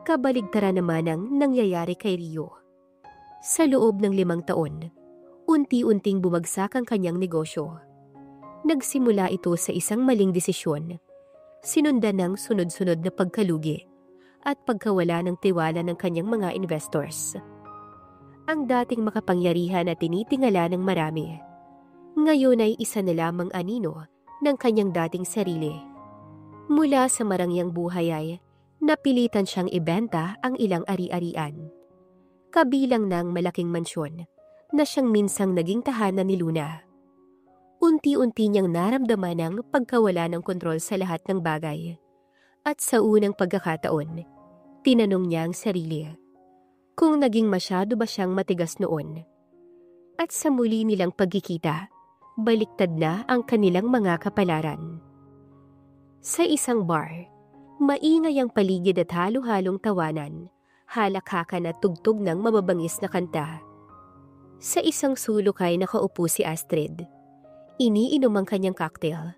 kabaligtaran naman ang nangyayari kay Rio. Sa loob ng 5 taon, unti-unting bumagsak ang kanyang negosyo. Nagsimula ito sa isang maling desisyon, sinundan ng sunod-sunod na pagkalugi at pagkawala ng tiwala ng kanyang mga investors. Ang dating makapangyarihan na tinitingala ng marami, ngayon ay isa na lamang anino ng kanyang dating sarili. Mula sa marangyang buhay ay napilitan siyang ibenta ang ilang ari-arian, kabilang ng malaking mansyon na siyang minsang naging tahanan ni Luna. Unti-unti niyang naramdaman ang pagkawala ng kontrol sa lahat ng bagay. At sa unang pagkakataon, tinanong niya ang sarili kung naging masyado ba siyang matigas noon. At sa muli nilang pagkikita, baliktad na ang kanilang mga kapalaran. Sa isang bar, maingay ang paligid at halo-halong tawanan, halakhakan at tugtog ng mababangis na kanta. Sa isang sulok ay nakaupo si Astrid. Iniinom ang kanyang cocktail,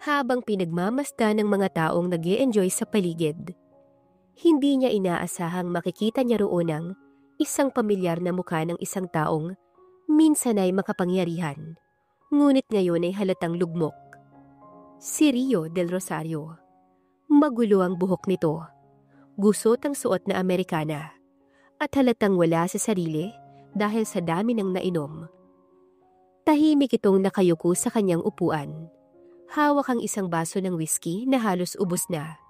habang pinagmamasdan ng mga taong nag-e-enjoy sa paligid. Hindi niya inaasahang makikita niya roon ang isang pamilyar na mukha ng isang taong minsan ay makapangyarihan, ngunit ngayon ay halatang lugmok. Si Rio del Rosario. Magulo ang buhok nito, gusot ang suot na Amerikana, at halatang wala sa sarili dahil sa dami ng nainom. Tahimik itong nakayuko sa kanyang upuan. Hawak ang isang baso ng whiskey na halos ubos na.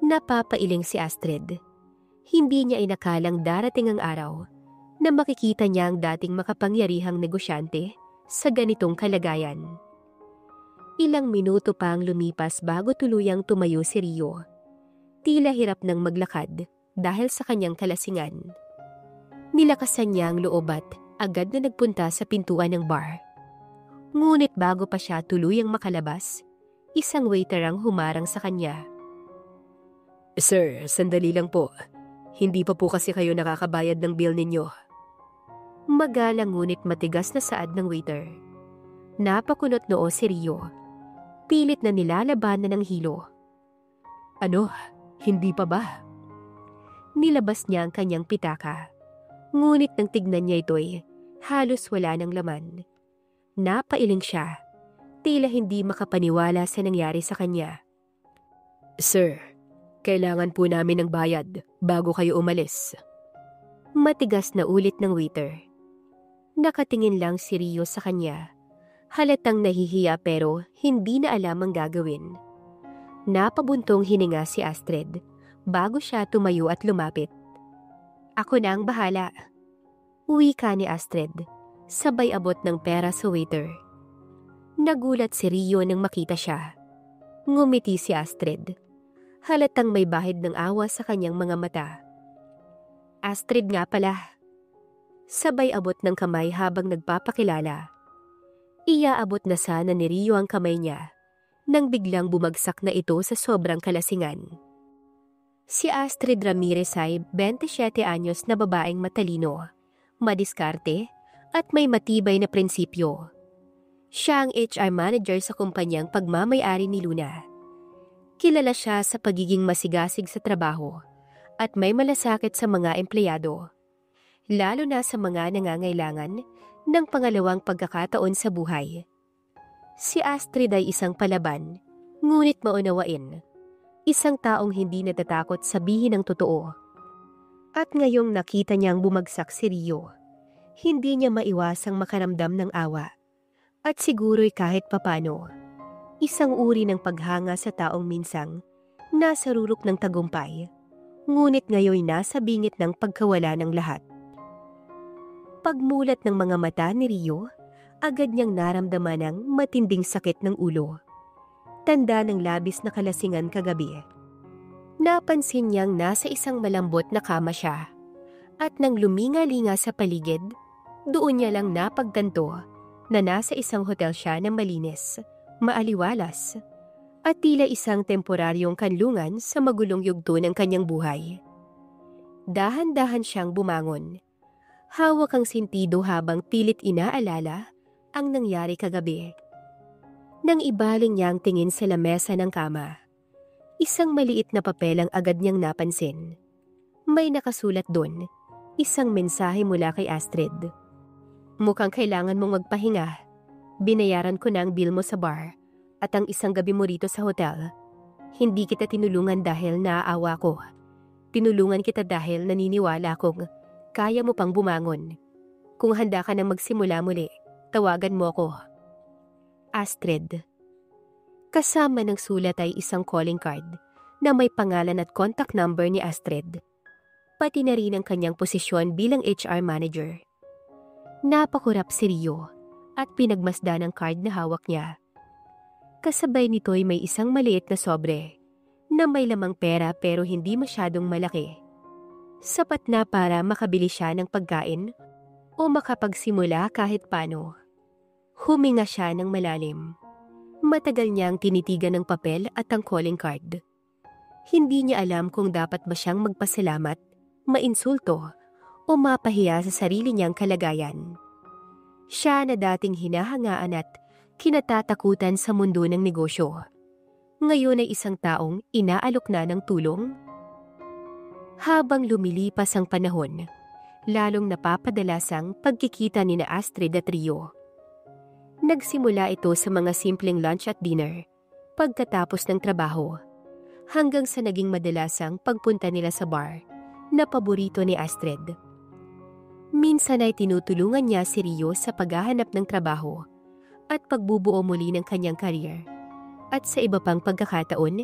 Napapailing si Astrid. Hindi niya inakalang darating ang araw na makikita niya ang dating makapangyarihang negosyante sa ganitong kalagayan. Ilang minuto pa ang lumipas bago tuluyang tumayo si Rio. Tila hirap nang maglakad dahil sa kanyang kalasingan. Nilakasan niya ang loob at agad na nagpunta sa pintuan ng bar. Ngunit bago pa siya tuluyang makalabas, isang waiter ang humarang sa kanya. "Sir, sandali lang po. Hindi pa po kasi kayo nakakabayad ng bill ninyo." Magalang ngunit matigas na saad ng waiter. Napakunot noo si Rio. Pilit na nilalabanan ng hilo. "Ano? Hindi pa ba?" Nilabas niya ang kanyang pitaka. Ngunit nang tignan niya ito'y halos wala ng laman. Napailing siya. Tila hindi makapaniwala sa nangyari sa kanya. "Sir, kailangan po namin ng bayad bago kayo umalis." Matigas na ulit ng waiter. Nakatingin lang si Rio sa kanya. Halatang nahihiya pero hindi na alam ang gagawin. Napabuntong hininga si Astrid bago siya tumayo at lumapit. "Ako na ang bahala." Wika ni Astrid, sabay abot ng pera sa waiter. Nagulat si Rio nang makita siya. Ngumiti si Astrid. Halatang may bahid ng awa sa kanyang mga mata. "Astrid nga pala." Sabay abot ng kamay habang nagpapakilala. Iaabot na sana ni Rio ang kamay niya nang biglang bumagsak na ito sa sobrang kalasingan. Si Astrid Ramirez ay 27 anyos na babaeng matalino, madiskarte at may matibay na prinsipyo. Siya ang HR manager sa kumpanyang pagmamay-ari ni Luna. Kilala siya sa pagiging masigasig sa trabaho at may malasakit sa mga empleyado, lalo na sa mga nangangailangan ng pangalawang pagkakataon sa buhay. Si Astrid ay isang palaban, ngunit maunawain. Isang taong hindi natatakot sabihin ang totoo. At ngayong nakita niyang bumagsak si Rio, hindi niya maiwasang makaramdam ng awa. At siguro'y kahit papano, isang uri ng paghanga sa taong minsang nasa rurok ng tagumpay, ngunit ngayon nasa bingit ng pagkawala ng lahat. Pagmulat ng mga mata ni Rio, agad niyang naramdaman ang matinding sakit ng ulo. Tanda ng labis na kalasingan kagabi. Napansin niyang nasa isang malambot na kama siya. At nang luminga-linga sa paligid, doon niya lang napagtanto na nasa isang hotel siya na malinis, maaliwalas, at tila isang temporaryong kanlungan sa magulong yugto ng kanyang buhay. Dahan-dahan siyang bumangon. Hawak ang sentido habang pilit inaalala ang nangyari kagabi. Nang ibaling niya ang tingin sa lamesa ng kama, isang maliit na papel ang agad niyang napansin. May nakasulat doon, isang mensahe mula kay Astrid. Mukhang kailangan mong magpahinga. Binayaran ko na ang bill mo sa bar at ang isang gabi mo rito sa hotel. Hindi kita tinulungan dahil naaawa ko. Tinulungan kita dahil naniniwala kong kaya mo pang bumangon. Kung handa ka nang magsimula muli, tawagan mo ako. Astrid. Kasama ng sulat ay isang calling card na may pangalan at contact number ni Astrid. Pati na rin ang kanyang posisyon bilang HR manager. Napakurap si Rio at pinagmasdan ang card na hawak niya. Kasabay nito'y may isang maliit na sobre na may lamang pera pero hindi masyadong malaki. Sapat na para makabili siya ng pagkain o makapagsimula kahit paano. Huminga siya ng malalim. Matagal niyang tinitigan ng papel at ang calling card. Hindi niya alam kung dapat ba siyang magpasalamat, mainsulto, o mapahiya sa sarili niyang kalagayan. Siya na dating hinahangaan at kinatatakutan sa mundo ng negosyo, ngayon ay isang taong inaalok na ng tulong. Habang lumilipas ang panahon, lalong napapadalas ang pagkikita ni Astrid at Rio. Nagsimula ito sa mga simpleng lunch at dinner, pagkatapos ng trabaho, hanggang sa naging madalasang pagpunta nila sa bar na paborito ni Astrid. Minsan ay tinutulungan niya si Rio sa paghahanap ng trabaho at pagbubuo muli ng kanyang career. At sa iba pang pagkakataon,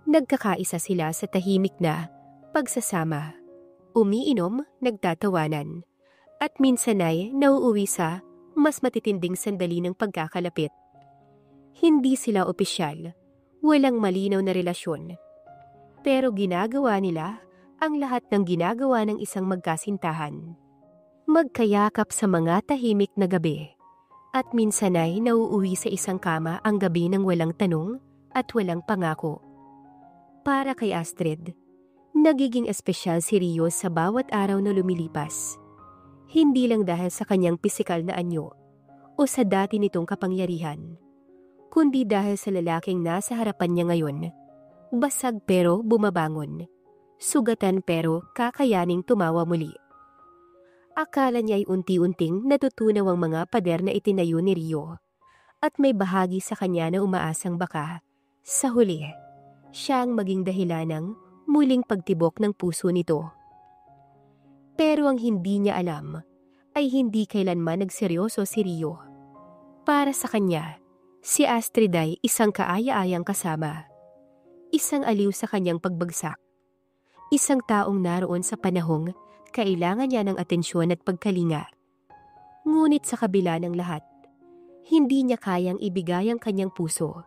nagkakaisa sila sa tahimik na pagsasama, umiinom, nagtatawanan, at minsan ay nauuwi sa mas matitinding sandali ng pagkakalapit. Hindi sila opisyal, walang malinaw na relasyon. Pero ginagawa nila ang lahat ng ginagawa ng isang magkasintahan. Magkayakap sa mga tahimik na gabi, at minsan ay nauuwi sa isang kama ang gabi ng walang tanong at walang pangako. Para kay Astrid, nagiging espesyal si Rio sa bawat araw na lumilipas. Hindi lang dahil sa kanyang pisikal na anyo o sa dati nitong kapangyarihan, kundi dahil sa lalaking nasa harapan niya ngayon. Basag pero bumabangon, sugatan pero kakayaning tumawa muli. Akala niya ay unti-unting natutunaw ang mga pader na itinayo ni Rio, at may bahagi sa kanya na umaasang baka, sa huli, siya ang maging dahilan ng muling pagtibok ng puso nito. Pero ang hindi niya alam ay hindi kailanman nagseryoso si Rio. Para sa kanya, si Astrid ay isang kaaya-ayang kasama. Isang aliw sa kanyang pagbagsak. Isang taong naroon sa panahong kailangan niya ng atensyon at pagkalinga. Ngunit sa kabila ng lahat, hindi niya kayang ibigay ang kanyang puso.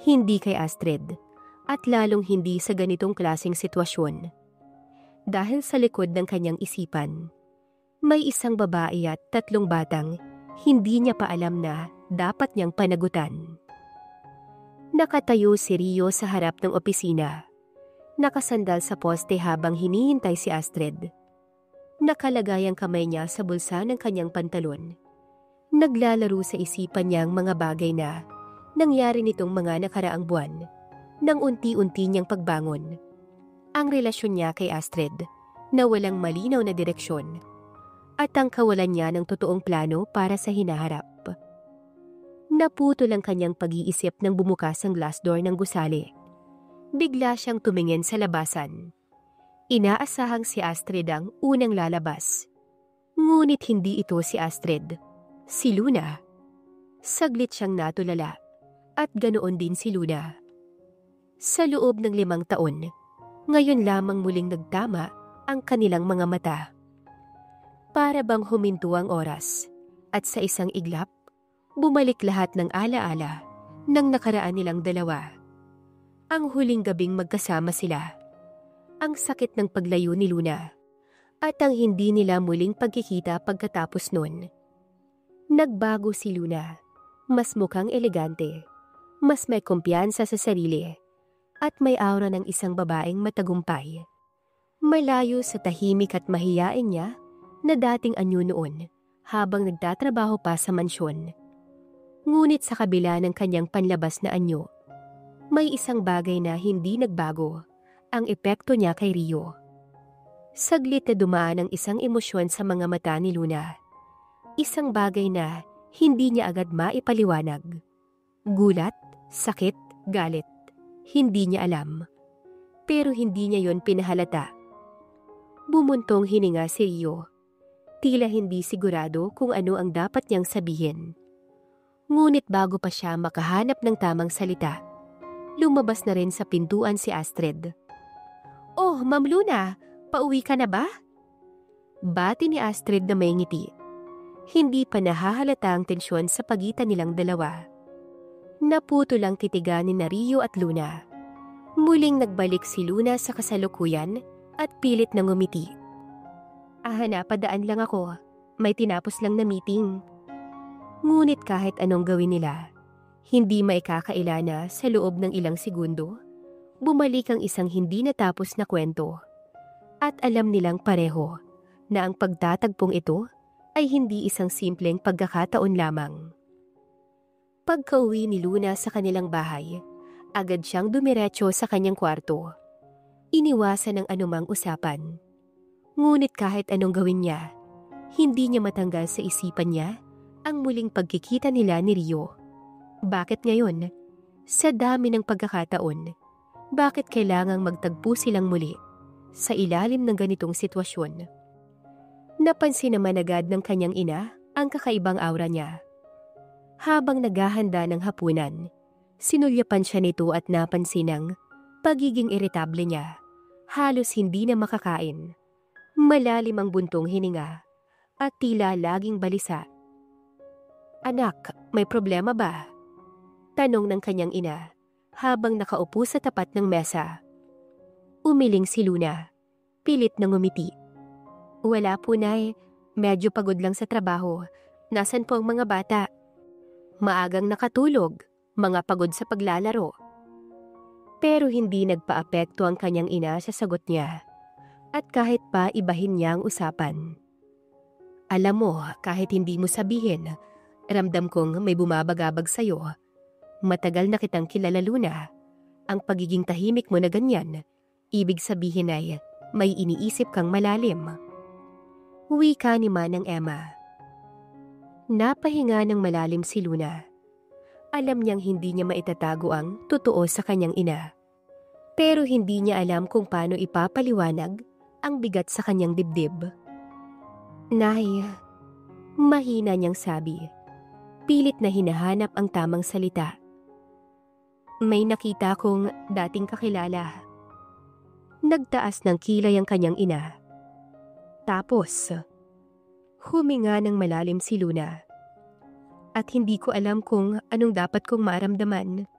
Hindi kay Astrid, at lalong hindi sa ganitong klaseng sitwasyon. Dahil sa likod ng kanyang isipan, may isang babae at 3 batang hindi niya pa alam na dapat niyang panagutan. Nakatayo si Rio sa harap ng opisina, nakasandal sa poste habang hinihintay si Astrid. Nakalagay ang kamay niya sa bulsa ng kanyang pantalon. Naglalaro sa isipan niya ang mga bagay na nangyari nitong mga nakaraang buwan, ng unti-unti niyang pagbangon. Ang relasyon niya kay Astrid na walang malinaw na direksyon at ang kawalan niya ng totoong plano para sa hinaharap. Naputol ang kanyang pag-iisip nang bumukas ang glass door ng gusali. Bigla siyang tumingin sa labasan. Inaasahang si Astrid ang unang lalabas. Ngunit hindi ito si Astrid. Si Luna. Saglit siyang natulala. At ganoon din si Luna. Sa loob ng 5 taon, ngayon lamang muling nagtama ang kanilang mga mata. Para bang huminto ang oras. At sa isang iglap, bumalik lahat ng alaala ng nakaraan nilang dalawa. Ang huling gabing magkasama sila. Ang sakit ng paglayo ni Luna. At ang hindi nila muling pagkikita pagkatapos nun. Nagbago si Luna. Mas mukhang elegante. Mas may kumpiyansa sa sarili. At may aura ng isang babaeng matagumpay. Malayo sa tahimik at mahiyain niya na dating anyo noon habang nagtatrabaho pa sa mansyon. Ngunit sa kabila ng kanyang panlabas na anyo, may isang bagay na hindi nagbago, ang epekto niya kay Rio. Saglit na dumaan ang isang emosyon sa mga mata ni Luna. Isang bagay na hindi niya agad maipaliwanag. Gulat, sakit, galit. Hindi niya alam. Pero hindi niya yon pinahalata. Bumuntong hininga si Rio. Tila hindi sigurado kung ano ang dapat niyang sabihin. Ngunit bago pa siya makahanap ng tamang salita, lumabas na rin sa pintuan si Astrid. "Oh, Ma'am Luna, pauwi ka na ba?" Bati ni Astrid na may ngiti. Hindi pa nahahalata ang tensyon sa pagitan nilang dalawa. Naputol ang titiganin na Rio at Luna. Muling nagbalik si Luna sa kasalukuyan at pilit na ngumiti. "Napadaan lang ako. May tinapos lang na meeting." Ngunit kahit anong gawin nila, hindi maikakaila na sa loob ng ilang segundo, bumalik ang isang hindi natapos na kwento. At alam nilang pareho na ang pagtatagpong ito ay hindi isang simpleng pagkakataon lamang. Pagkauwi ni Luna sa kanilang bahay, agad siyang dumiretso sa kanyang kwarto. Iniwasan ang anumang usapan. Ngunit kahit anong gawin niya, hindi niya matanggal sa isipan niya ang muling pagkikita nila ni Rio. Bakit ngayon? Sa dami ng pagkakataon, bakit kailangang magtagpo silang muli sa ilalim ng ganitong sitwasyon? Napansin naman agad ng kanyang ina ang kakaibang aura niya. Habang naghahanda ng hapunan, sinulyapan siya nito at napansin ang pagiging iritable niya. Halos hindi na makakain. Malalim ang buntong hininga at tila laging balisa. "Anak, may problema ba?" Tanong ng kanyang ina habang nakaupo sa tapat ng mesa. Umiling si Luna. Pilit na ngumiti. "Wala po, Nay. Medyo pagod lang sa trabaho. Nasaan po ang mga bata?" "Maagang nakatulog. Mga pagod sa paglalaro." Pero hindi nagpaapekto ang kanyang ina sa sagot niya. At kahit pa ibahin niya ang usapan. "Alam mo, kahit hindi mo sabihin, ramdam kong may bumabagabag sa'yo. Matagal na kitang kilala, Luna. Ang pagiging tahimik mo na ganyan, ibig sabihin ay may iniisip kang malalim." Wika ni Manang Emma. Napahinga ng malalim si Luna. Alam niyang hindi niya maitatago ang totoo sa kanyang ina. Pero hindi niya alam kung paano ipapaliwanag ang bigat sa kanyang dibdib. "Nay," mahina niyang sabi. Pilit na hinahanap ang tamang salita. "May nakita kong dating kakilala." Nagtaas ng kilay ang kanyang ina. Tapos, huminga ng malalim si Luna. "At hindi ko alam kung anong dapat kong maramdaman."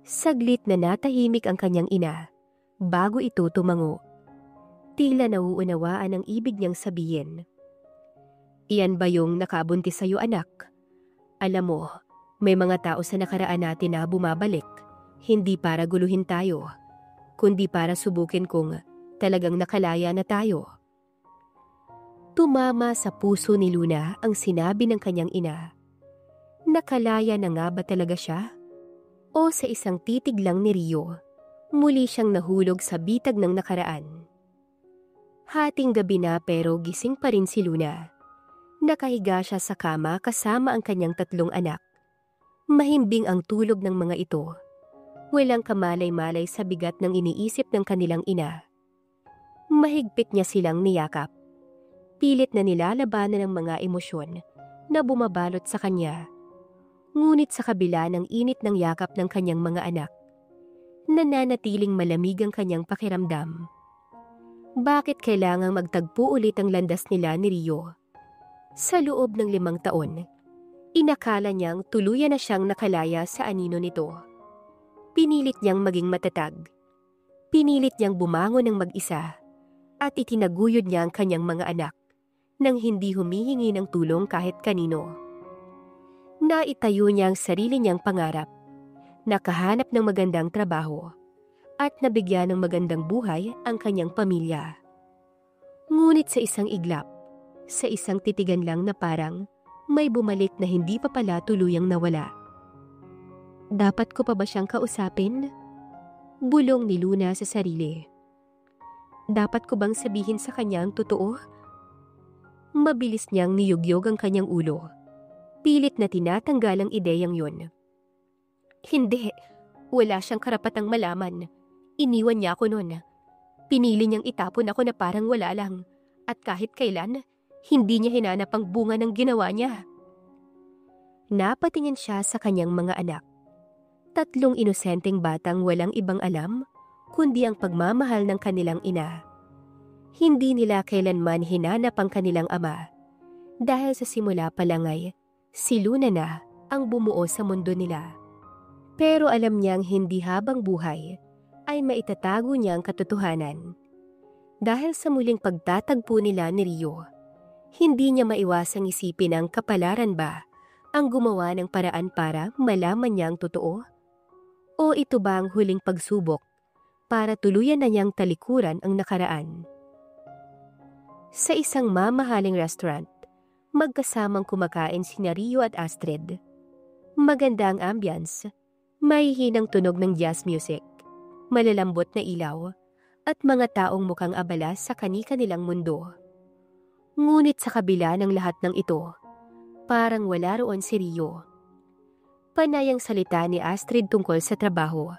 Saglit na natahimik ang kanyang ina bago ito tumango. Tila nauunawaan ang ibig niyang sabihin. "Iyan ba yung nakabuntis sa'yo, anak? Alam mo, may mga tao sa nakaraan natin na bumabalik, hindi para guluhin tayo, kundi para subukin kung talagang nakalaya na tayo." Tumama sa puso ni Luna ang sinabi ng kanyang ina. Nakalaya na nga ba talaga siya? o sa isang titig lang ni Rio, muli siyang nahulog sa bitag ng nakaraan. Hating gabi na pero gising pa rin si Luna. Nakahiga siya sa kama kasama ang kanyang 3 anak. Mahimbing ang tulog ng mga ito. Walang kamalay-malay sa bigat ng iniisip ng kanilang ina. Mahigpit niya silang niyakap. Pilit na nilalabanan ng mga emosyon na bumabalot sa kanya. Ngunit sa kabila ng init ng yakap ng kanyang mga anak, nananatiling malamig ang kanyang pakiramdam. Bakit kailangang magtagpo ulit ang landas nila ni Rio? Sa loob ng 5 taon, inakala niyang tuluyan na siyang nakalaya sa anino nito. Pinilit niyang maging matatag. Pinilit niyang bumangon ng mag-isa at itinaguyod niya ang kanyang mga anak nang hindi humihingi ng tulong kahit kanino. Naitayo niya ang sarili niyang pangarap, nakahanap ng magandang trabaho, at nabigyan ng magandang buhay ang kanyang pamilya. Ngunit sa isang iglap, sa isang titigan lang na parang may bumalik na hindi pa pala tuluyang nawala. Dapat ko pa ba siyang kausapin? Bulong ni Luna sa sarili. Dapat ko bang sabihin sa kanya ang totoo? Mabilis niyang niyugyog ang kanyang ulo. Pilit na tinatanggal ang ideyang yun. Hindi, wala siyang karapatang malaman. Iniwan niya ako noon. Pinili niyang itapon ako na parang wala lang. At kahit kailan, hindi niya hinanap ang bunga ng ginawa niya. Napatingin siya sa kanyang mga anak. 3 inosenteng batang walang ibang alam, kundi ang pagmamahal ng kanilang ina. Hindi nila kailanman hinanap ang kanilang ama. Dahil sa simula pa lang ay, si Luna na ang bumuo sa mundo nila. Pero alam niyang hindi habang buhay ay maitatago niya ang katotohanan. Dahil sa muling pagtatagpo nila ni Rio, hindi niya maiwasang isipin ang kapalaran ba ang gumawa ng paraan para malaman niya ang totoo? O ito ba ang huling pagsubok para tuluyan na niyang talikuran ang nakaraan? Sa isang mamahaling restaurant, magkasamang kumakain sina Rio at Astrid. Maganda ang ambience, may hinang tunog ng jazz music, malalambot na ilaw, at mga taong mukhang abala sa kani-kanilang mundo. Ngunit sa kabila ng lahat ng ito, parang wala roon si Rio. Panay ang salita ni Astrid tungkol sa trabaho,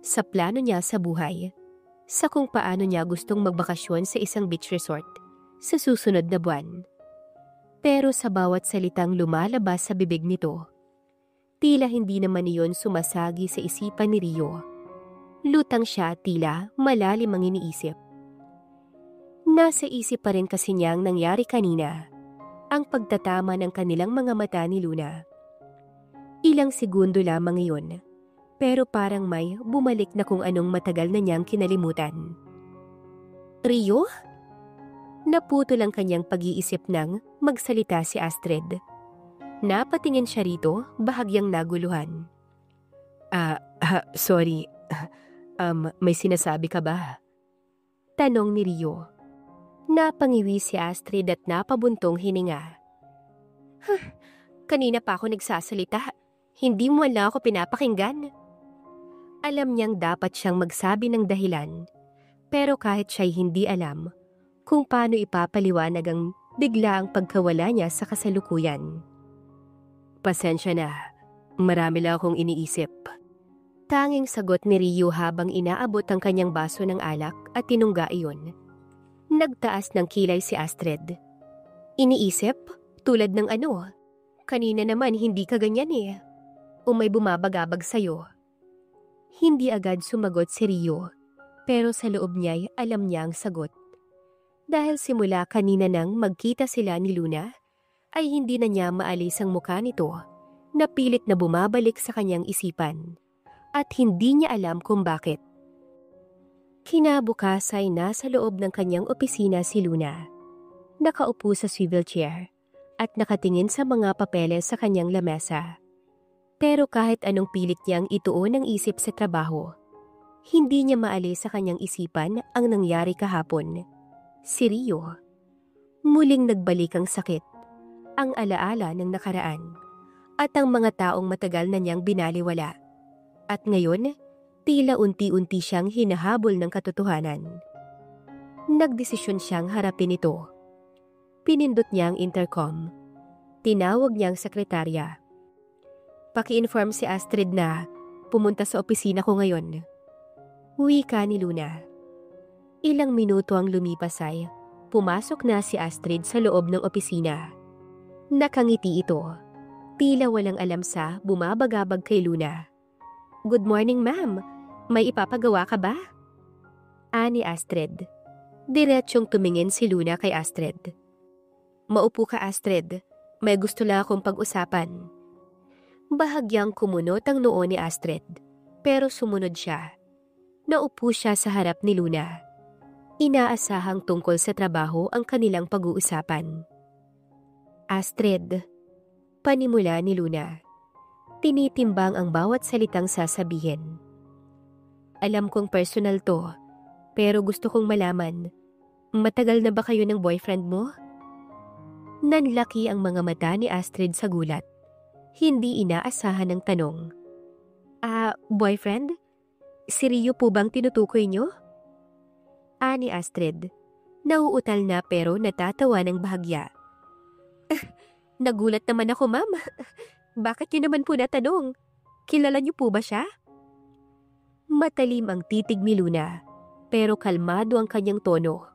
sa plano niya sa buhay, sa kung paano niya gustong magbakasyon sa isang beach resort sa susunod na buwan. Pero sa bawat salitang lumalabas sa bibig nito, tila hindi naman iyon sumasagi sa isipan ni Rio. Lutang siya at tila malalim ang iniisip. Nasa isip pa rin kasi niyang nangyari kanina, ang pagtatama ng kanilang mga mata ni Luna. Ilang segundo lamang iyon, pero parang may bumalik na kung anong matagal na niyang kinalimutan. Rio? Naputol ang kanyang pag-iisip nang magsalita si Astrid. Napatingin siya rito, bahagyang naguluhan. Sorry. May sinasabi ka ba? Tanong ni Rio. Napangiwi si Astrid at napabuntong hininga. Kanina pa ako nagsasalita. Hindi mo wala ako pinapakinggan. Alam niyang dapat siyang magsabi ng dahilan, pero kahit siya'y hindi alam kung paano ipapaliwanag ang biglaang pagkawala niya sa kasalukuyan. Pasensya na, marami lang akong iniisip. Tanging sagot ni Rio habang inaabot ang kanyang baso ng alak at tinungga iyon. Nagtaas ng kilay si Astrid. Iniisip? Tulad ng ano? Kanina naman hindi ka ganyan eh. O may bumabagabag sa'yo. Hindi agad sumagot si Rio, pero sa loob niya'y alam niya ang sagot. Dahil simula kanina nang magkita sila ni Luna, ay hindi na niya maalis ang mukha nito na pilit na bumabalik sa kanyang isipan at hindi niya alam kung bakit. Kinabukas ay nasa loob ng kanyang opisina si Luna. Nakaupo sa swivel chair at nakatingin sa mga papeles sa kanyang lamesa. Pero kahit anong pilit niyang ituon ang isip sa trabaho, hindi niya maalis sa kanyang isipan ang nangyari kahapon. Si Rio. Muling nagbalik ang sakit, ang alaala ng nakaraan, at ang mga taong matagal na niyang binaliwala. At ngayon, tila unti-unti siyang hinahabol ng katotohanan. Nagdesisyon siyang harapin ito. Pinindot niya ang intercom. Tinawag niya ang sekretarya. Paki-inform si Astrid na pumunta sa opisina ko ngayon. Wika ni Luna. Ilang minuto ang lumipas ay pumasok na si Astrid sa loob ng opisina. Nakangiti ito. Tila walang alam sa bumabagabag kay Luna. Good morning, ma'am. May ipapagawa ka ba? Ani Astrid. Diretsyong tumingin si Luna kay Astrid. Maupo ka, Astrid. May gusto lang akong pag-usapan. Bahagyang kumunot ang noo ni Astrid, pero sumunod siya. Naupo siya sa harap ni Luna. Inaasahang tungkol sa trabaho ang kanilang pag-uusapan. Astrid, panimula ni Luna. Tinitimbang ang bawat salitang sasabihin. Alam kong personal to, pero gusto kong malaman, matagal na ba kayo ng boyfriend mo? Nanlaki ang mga mata ni Astrid sa gulat. Hindi inaasahan ang tanong. Boyfriend? Si Rio po bang tinutukoy niyo? Ani Astrid. Nauutal na pero natatawa ng bahagya. Nagulat naman ako, ma'am. Bakit niyo naman po natanong? Kilala niyo po ba siya? Matalim ang titig ni Luna, pero kalmado ang kanyang tono.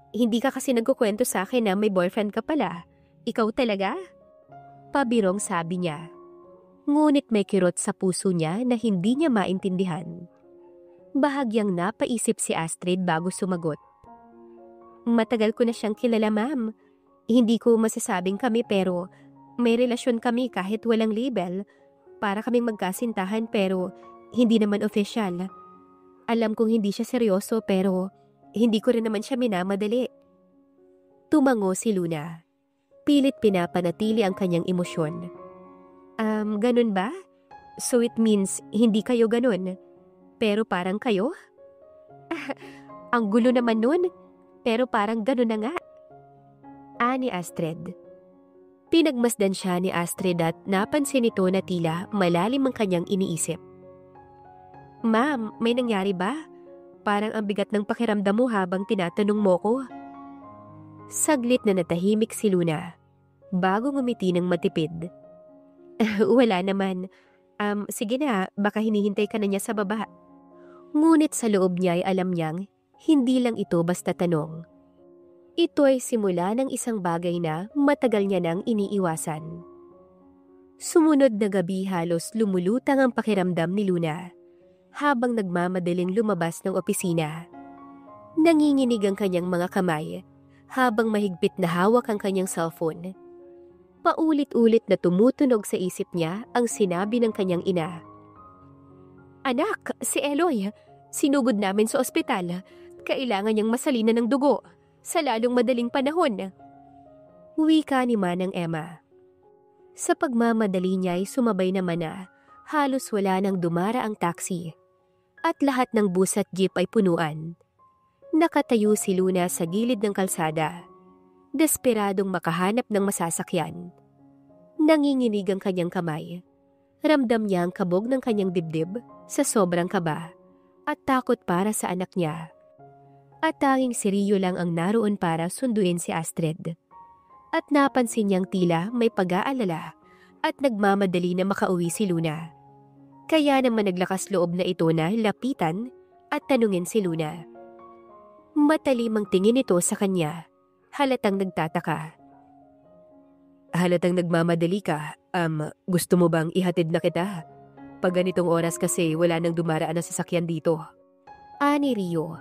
Hindi ka kasi nagkukwento sa akin na may boyfriend ka pala. Ikaw talaga? Pabirong sabi niya. Ngunit may kirot sa puso niya na hindi niya maintindihan. Bahagyang napaisip si Astrid bago sumagot. Matagal ko na siyang kilala, ma'am. Hindi ko masasabing kami pero may relasyon kami kahit walang label. Para kaming magkasintahan pero hindi naman official. Alam kong hindi siya seryoso pero hindi ko rin naman siya minamadali. Tumango si Luna. Pilit pinapanatili ang kanyang emosyon. Ganun ba? So it means hindi kayo ganun. Pero parang kayo? Ang gulo naman nun. Pero parang ganun na nga. Ani Astrid. Pinagmasdan siya ni Astrid at napansin ito na tila malalim ang kanyang iniisip. Ma'am, may nangyari ba? Parang ang bigat ng pakiramdam mo habang tinatanong mo ko. Saglit na natahimik si Luna, bago ngumiti ng matipid. Wala naman. Sige na, baka hinihintay ka na niya sa baba. Ngunit sa loob niya ay alam niyang hindi lang ito basta tanong. Ito ay simula ng isang bagay na matagal niya nang iniiwasan. Sumunod na gabi halos lumulutang ang pakiramdam ni Luna habang nagmamadaling lumabas ng opisina. Nanginginig ang kanyang mga kamay habang mahigpit na hawak ang kanyang cellphone. Paulit-ulit na tumutunog sa isip niya ang sinabi ng kanyang ina. Anak, si Eloy, sinugod namin sa ospital. Kailangan niyang masalina ng dugo sa lalong madaling panahon. Wika ni Manang Emma. Sa pagmamadali niya ay sumabay naman na halos wala nang dumara ang taxi at lahat ng bus at jeep ay punuan. Nakatayo si Luna sa gilid ng kalsada, desperadong makahanap ng masasakyan. Nanginginig ang kanyang kamay. Ramdam niya ang kabog ng kanyang dibdib sa sobrang kaba at takot para sa anak niya. At tanging si Rio lang ang naroon para sunduin si Astrid. At napansin niyang tila may pag-aalala at nagmamadali na makauwi si Luna. Kaya naman naglakas loob na ito na lapitan at tanungin si Luna. Matalim ang tingin ito sa kanya, halatang nagtataka. Halatang nagmamadali ka, gusto mo bang ihatid na kita? Pag ganitong oras kasi wala nang dumaraan na sasakyan dito. Ani Rio.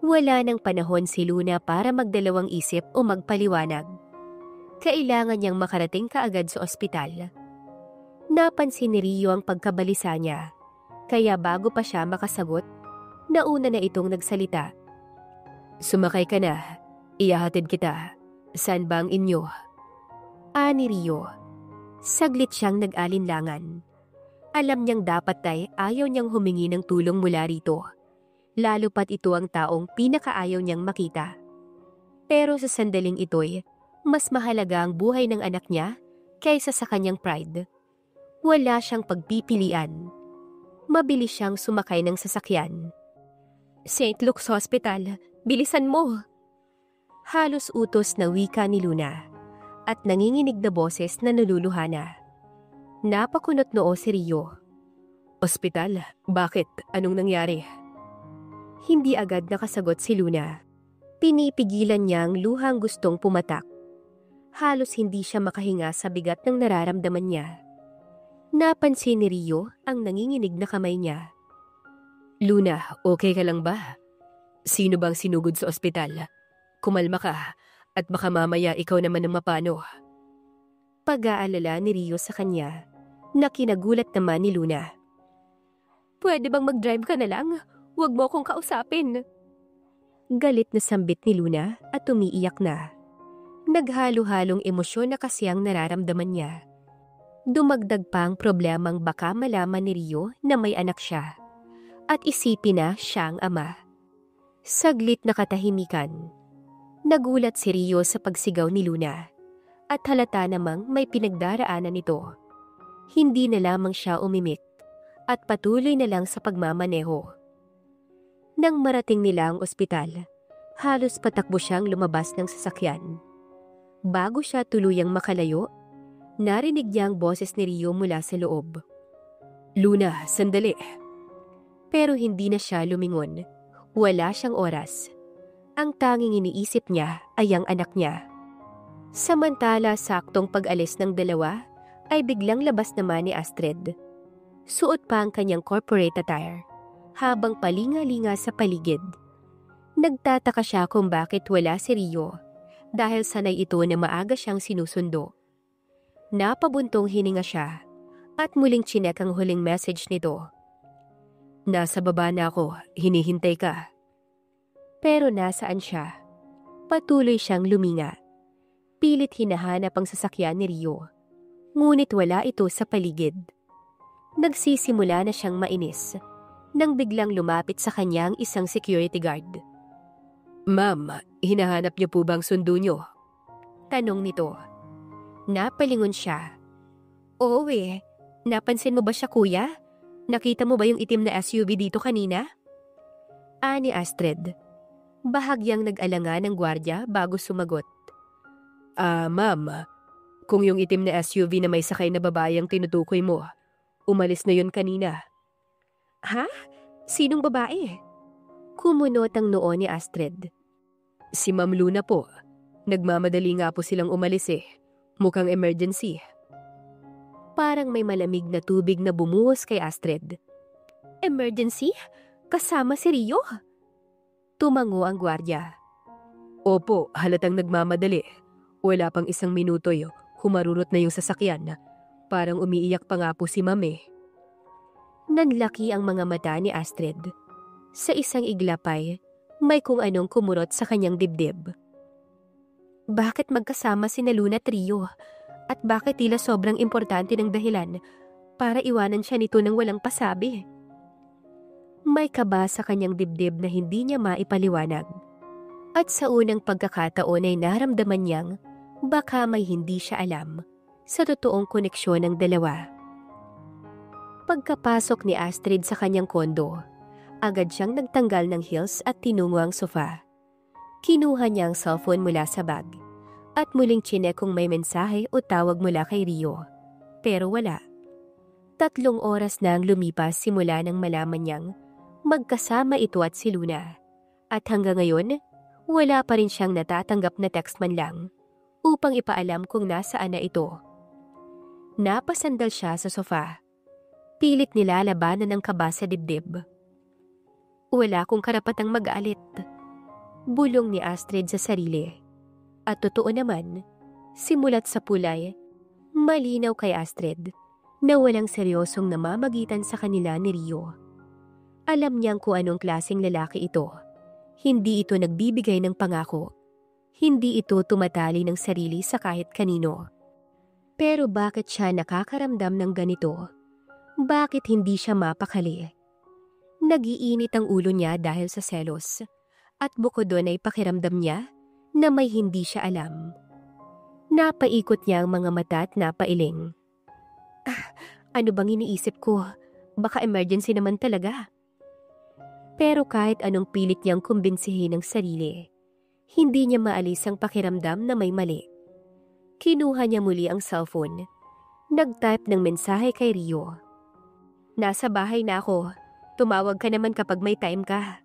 Wala nang panahon si Luna para magdalawang isip o magpaliwanag. Kailangan niyang makarating kaagad sa ospital. Napansin ni Rio ang pagkabalisa niya, kaya bago pa siya makasagot, nauna na itong nagsalita. Sumakay ka na, ihahatid kita. Saan ba ang inyo? Ani Rio. Saglit siyang nag-alinlangan. Alam niyang dapat ay ayaw niyang humingi ng tulong mula rito. Lalo pat ito ang taong pinakaayaw niyang makita. Pero sa sandaling ito'y, mas mahalaga ang buhay ng anak niya kaysa sa kanyang pride. Wala siyang pagpipilian. Mabilis siyang sumakay ng sasakyan. St. Luke's Hospital, bilisan mo! Halos utos na wika ni Luna at nanginginig na boses na naluluhana. Napakunot noo si Rio. Ospital? Bakit? Anong nangyari? Hindi agad nakasagot si Luna. Pinipigilan niyang luhang gustong pumatak. Halos hindi siya makahinga sa bigat ng nararamdaman niya. Napansin ni Rio ang nanginginig na kamay niya. Luna, okay ka lang ba? Sino bang sinugod sa ospital? Kumalma ka at baka mamaya ikaw naman ang mapano. Pag-aalala ni Rio sa kanya na kinagulat naman ni Luna. Pwede bang mag-drive ka na lang? Huwag mo akong kausapin. Galit na sambit ni Luna at umiiyak na. Naghalo-halong emosyon na kasi ang nararamdaman niya. Dumagdag pa ang problemang baka malaman ni Rio na may anak siya at isipin na siyang ama. Saglit na katahimikan. Nagulat si Rio sa pagsigaw ni Luna at halata namang may pinagdaraanan nito. Hindi na lamang siya umimik at patuloy na lang sa pagmamaneho. Nang marating nila ang ospital, halos patakbo siyang lumabas ng sasakyan. Bago siya tuluyang makalayo, narinig niya ang boses ni Rio mula sa loob. Luna, sandali. Pero hindi na siya lumingon. Wala siyang oras. Ang tanging iniisip niya ay ang anak niya. Samantala, saktong pag-alis ng dalawa, ay biglang labas naman ni Astrid. Suot pa ang kanyang corporate attire, habang palinga-linga sa paligid. Nagtataka siya kung bakit wala si Rio, dahil sanay ito na maaga siyang sinusundo. Napabuntong hininga siya, at muling chinek ang huling message nito. Nasa baba na ako, hinihintay ka. Pero nasaan siya? Patuloy siyang luminga. Pilit hinahanap ang sasakyan ni Rio. Ngunit wala ito sa paligid. Nagsisimula na siyang mainis nang biglang lumapit sa kanyang isang security guard. Ma'am, hinahanap niyo po bang sundo niyo? Tanong nito. Napalingon siya. Oo napansin mo ba siya kuya? Nakita mo ba yung itim na SUV dito kanina? Ani Astrid. Bahagyang nag-alanga ng gwardiya bago sumagot. Ma'am, kung yung itim na SUV na may sakay na babae ang tinutukoy mo, umalis na yun kanina. Ha? Sinong babae? Kumunot ang noo ni Astrid. Si Ma'am Luna po. Nagmamadali nga po silang umalis Mukhang emergency. Parang may malamig na tubig na bumuhos kay Astrid. Emergency? Kasama si Rio? Tumango ang gwardiya. Opo, halatang nagmamadali. Wala pang isang minuto humarurot na yung sasakyan. Parang umiiyak pa nga po si Ma'am Nanlaki ang mga mata ni Astrid. Sa isang iglapay, may kung anong kumurot sa kanyang dibdib. Bakit magkasama si Luna at Rio? At bakit tila sobrang importante ng dahilan para iwanan siya nito nang walang pasabi? May kaba sa kanyang dibdib na hindi niya maipaliwanag. At sa unang pagkakataon ay naramdaman niyang baka may hindi siya alam sa totoong koneksyon ng dalawa. Pagkapasok ni Astrid sa kanyang kondo, agad siyang nagtanggal ng heels at tinungo ang sofa. Kinuha niya ang cellphone mula sa bag at muling chinek kung may mensahe o tawag mula kay Rio. Pero wala. 3 oras na ang lumipas simula nang malaman niyang magkasama ito at si Luna. At hanggang ngayon, wala pa rin siyang natatanggap na text man lang upang ipaalam kung nasaan na ito. Napasandal siya sa sofa. Pilit nilalabanan ng kaba sa dibdib. Wala akong karapatang mag-alit. Bulong ni Astrid sa sarili. At totoo naman, simulat sa pulay, malinaw kay Astrid na walang seryosong namamagitan sa kanila ni Rio. Alam niyang kung anong klaseng lalaki ito. Hindi ito nagbibigay ng pangako. Hindi ito tumatali ng sarili sa kahit kanino. Pero bakit siya nakakaramdam ng ganito? Bakit hindi siya mapakali? Nagiinit ang ulo niya dahil sa selos. At bukod doon ay pakiramdam niya na may hindi siya alam. Napaikot niya ang mga mata at napailing. Ano bang iniisip ko? Baka emergency naman talaga. Pero kahit anong pilit niyang kumbinsihin ang sarili, hindi niya maalis ang pakiramdam na may mali. Kinuha niya muli ang cellphone. Nag-type ng mensahe kay Rio. Nasa bahay na ako. Tumawag ka naman kapag may time ka.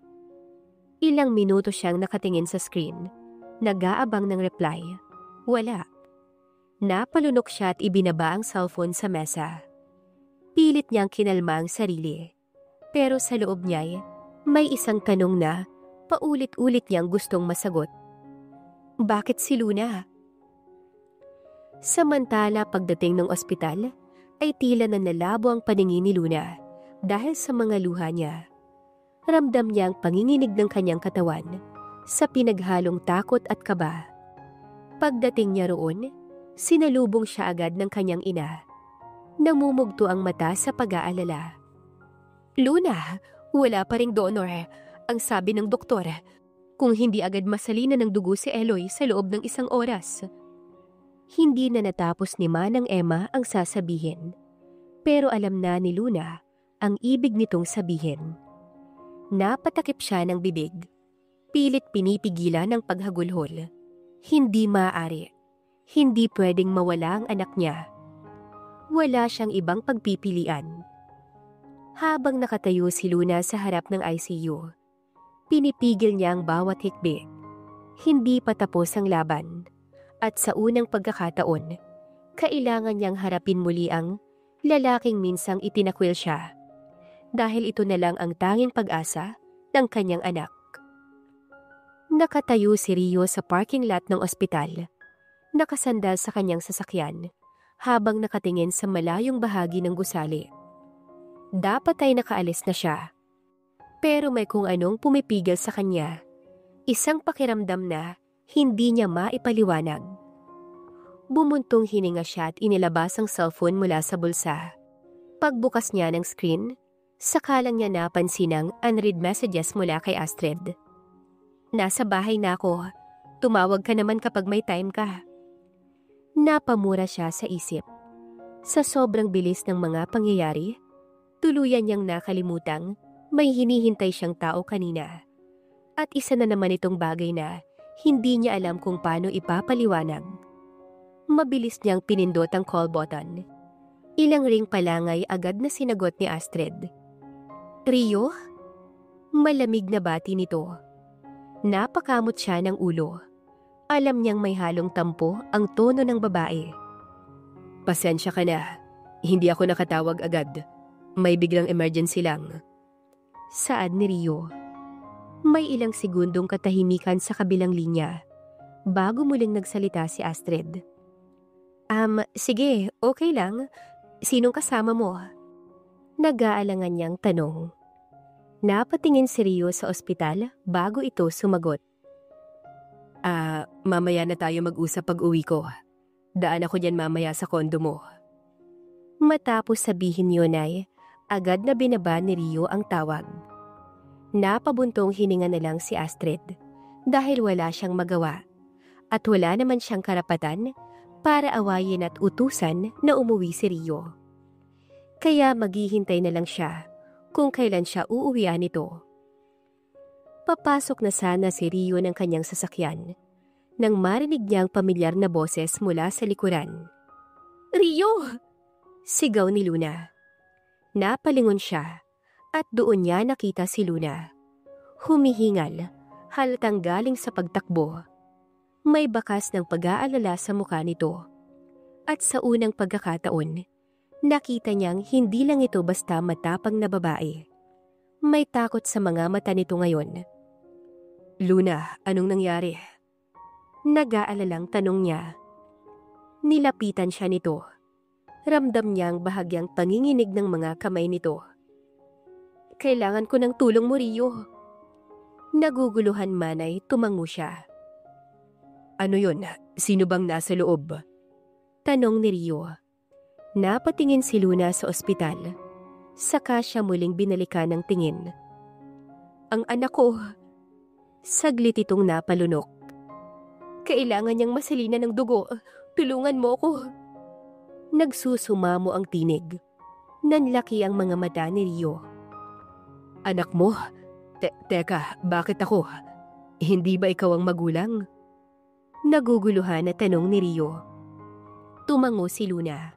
Ilang minuto siyang nakatingin sa screen. Nag-aabang ng reply. Wala. Napalunok siya at ibinaba ang cellphone sa mesa. Pilit niyang kinalma ang sarili. Pero sa loob niya, may isang tanong na paulit-ulit niyang gustong masagot. Bakit si Luna? Samantala pagdating ng ospital, ay tila na nalabo ang paningin ni Luna dahil sa mga luha niya. Ramdam niya ang panginginig ng kanyang katawan sa pinaghalong takot at kaba. Pagdating niya roon, sinalubong siya agad ng kanyang ina. Namumugto ang mata sa pag-aalala. Luna, wala pa ring donor. Ang sabi ng doktor, kung hindi agad masalina ng dugo si Eloy sa loob ng 1 oras. Hindi na natapos ni Manang Emma ang sasabihin. Pero alam na ni Luna ang ibig nitong sabihin. Napatakip siya ng bibig. Pilit pinipigilan ang paghagulhol. Hindi maaari. Hindi pwedeng mawala ang anak niya. Wala siyang ibang pagpipilian. Habang nakatayo si Luna sa harap ng ICU, pinipigil niya ang bawat hikbi. Hindi pa tapos ang laban. At sa unang pagkakataon, kailangan niyang harapin muli ang lalaking minsang itinakwil siya. Dahil ito na lang ang tanging pag-asa ng kanyang anak. Nakatayo si Rio sa parking lot ng ospital. Nakasandal sa kanyang sasakyan habang nakatingin sa malayong bahagi ng gusali. Dapat ay nakaalis na siya. Pero may kung anong pumipigil sa kanya. Isang pakiramdam na hindi niya maipaliwanag. Bumuntong hininga siya at inilabas ang cellphone mula sa bulsa. Pagbukas niya ng screen, saka lang niya napansin ang unread messages mula kay Astrid. Nasa bahay na ako. Tumawag ka naman kapag may time ka. Napamura siya sa isip. Sa sobrang bilis ng mga pangyayari, tuluyan niyang nakalimutang may hinihintay siyang tao kanina. At isa na naman itong bagay na hindi niya alam kung paano ipapaliwanag. Mabilis niyang pinindot ang call button. Ilang ring pa lang ay agad na sinagot ni Astrid. Rio? Malamig na bati nito. Napakamot siya ng ulo. Alam niyang may halong tampo ang tono ng babae. Pasensya ka na. Hindi ako nakatawag agad. May biglang emergency lang. Saad ni Rio. May ilang segundong katahimikan sa kabilang linya. Bago muling nagsalita si Astrid. Sige, okay lang. Sinong kasama mo? Nag-aalangan niyang tanong. Napatingin si Rio sa ospital bago ito sumagot. Mamaya na tayo mag-usap pag-uwi ko. Daan ako diyan mamaya sa kondo mo. Matapos sabihin yun ay, agad na binaba ni Rio ang tawag. Napabuntong hininga na lang si Astrid dahil wala siyang magawa at wala naman siyang karapatan para awayin at utusan na umuwi si Rio. Kaya maghihintay na lang siya kung kailan siya uuwian nito. Papasok na sana si Rio ng kanyang sasakyan nang marinig niyang pamilyar na boses mula sa likuran. Rio! Sigaw ni Luna. Napalingon siya. At doon niya nakita si Luna. Humihingal, halatang galing sa pagtakbo. May bakas ng pag-aalala sa mukha nito. At sa unang pagkakataon, nakita niyang hindi lang ito basta matapang na babae. May takot sa mga mata nito ngayon. Luna, anong nangyari? Nag-aalalang tanong niya. Nilapitan siya nito. Ramdam niyang bahagyang panginginig ng mga kamay nito. Kailangan ko ng tulong mo, Rio. Naguguluhan man ay tumango siya. Ano yun? Sino bang nasa loob? Tanong ni Rio. Napatingin si Luna sa ospital. Saka siya muling binalikan ng tingin. Ang anak ko. Saglit itong napalunok. Kailangan niyang masalina ng dugo. Tulungan mo ko. Nagsusumamo ang tinig. Nanlaki ang mga mata ni Rio. Anak mo? Teka, bakit ako? Hindi ba ikaw ang magulang? Naguguluhan na tanong ni Rio. Tumango si Luna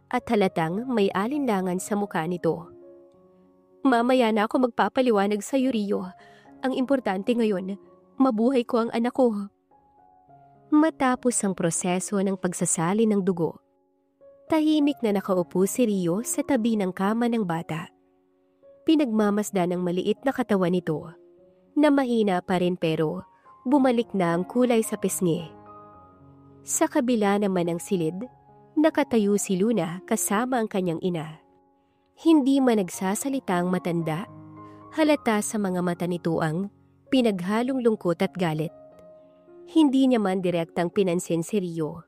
at halatang may alinlangan sa mukha nito. Mamaya na ako magpapaliwanag sa iyo, Rio. Ang importante ngayon, mabuhay ko ang anak ko. Matapos ang proseso ng pagsasalin ng dugo, tahimik na nakaupo si Rio sa tabi ng kama ng bata. Pinagmamasdan ng maliit na katawan nito, na mahina pa rin pero bumalik na ang kulay sa pisngi. Sa kabila naman ng silid, nakatayo si Luna kasama ang kanyang ina. Hindi man nagsasalita ang matanda, halata sa mga mata nito ang pinaghalong lungkot at galit. Hindi niya man direktang pinansin si Rio,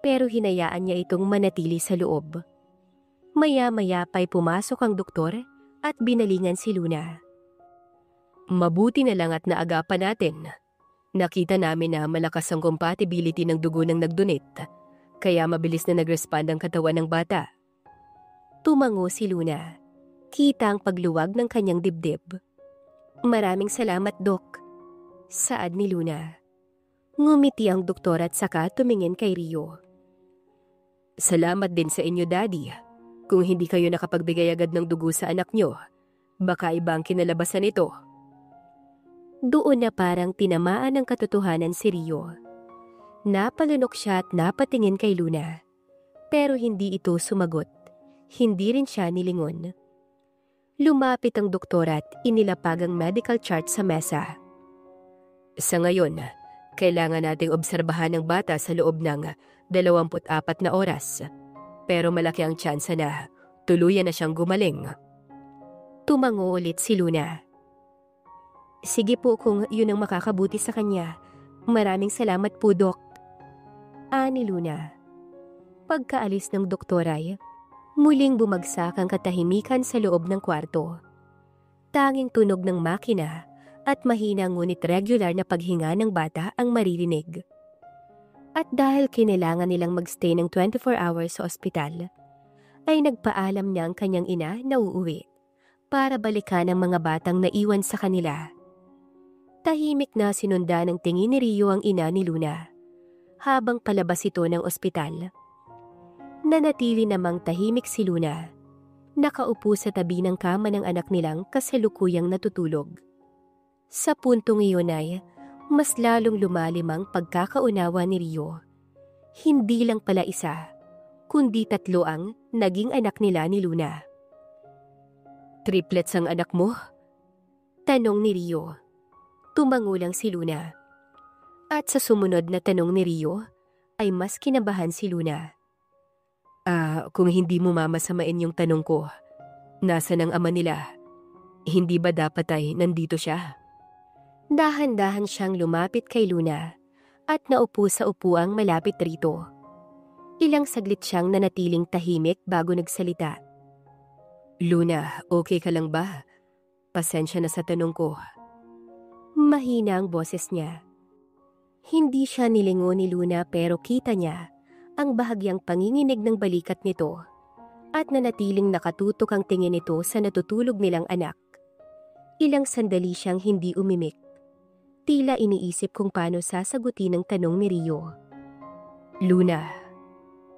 pero hinayaan niya itong manatili sa loob. Maya-maya pa'y pumasok ang doktor at binalingan si Luna. Mabuti na lang at naagapan natin. Nakita namin na malakas ang compatibility ng dugo ng nagdonate, kaya mabilis na nag-respond ang katawan ng bata. Tumango si Luna. Kita ang pagluwag ng kanyang dibdib. Maraming salamat, Dok. Saad ni Luna. Ngumiti ang doktor at saka tumingin kay Rio. Salamat din sa inyo, Daddy. Kung hindi kayo nakapagbigay agad ng dugo sa anak nyo, baka iba ang kinalabasan nito. Doon na parang tinamaan ng katotohanan si Rio. Napalunok siya at napatingin kay Luna. Pero hindi ito sumagot. Hindi rin siya nilingon. Lumapit ang doktor at inilapag ang medical chart sa mesa. Sa ngayon, kailangan nating obserbahan ang bata sa loob ng 24 na oras. Pero malaki ang tsansa na tuluyan na siyang gumaling. Tumango ulit si Luna. Sige po kung yun ang makakabuti sa kanya. Maraming salamat po, Dok. Ani Luna. Pagkaalis ng doktor ay muling bumagsak ang katahimikan sa loob ng kwarto. Tanging tunog ng makina at mahina ngunit regular na paghinga ng bata ang maririnig. At dahil kinailangan nilang magstay ng 24 hours sa ospital, ay nagpaalam niya ang kanyang ina na uuwi para balikan ang mga batang naiwan sa kanila. Tahimik na sinundan ng tingin ni Rio ang ina ni Luna habang palabas ito ng ospital. Nanatili namang tahimik si Luna, nakaupo sa tabi ng kama ng anak nilang kasalukuyang natutulog. Sa puntong iyon ay mas lalong lumalim ang pagkakaunawa ni Rio. Hindi lang pala isa, kundi 3 ang naging anak nila ni Luna. Triplets ang anak mo? Tanong ni Rio. Tumango lang si Luna. At sa sumunod na tanong ni Rio, ay mas kinabahan si Luna. Kung hindi mo mamasamain yung tanong ko, nasaan ang ama nila? Hindi ba dapat ay nandito siya? Dahan-dahan siyang lumapit kay Luna at naupo sa upuang malapit rito. Ilang saglit siyang nanatiling tahimik bago nagsalita. Luna, okay ka lang ba? Pasensya na sa tanong ko. Mahina ang boses niya. Hindi siya nilingon ni Luna pero kita niya ang bahagyang panginginig ng balikat nito at nanatiling nakatutok ang tingin nito sa natutulog nilang anak. Ilang sandali siyang hindi umimik. Tila iniisip kung paano sasagutin ang tanong ni Rio. Luna,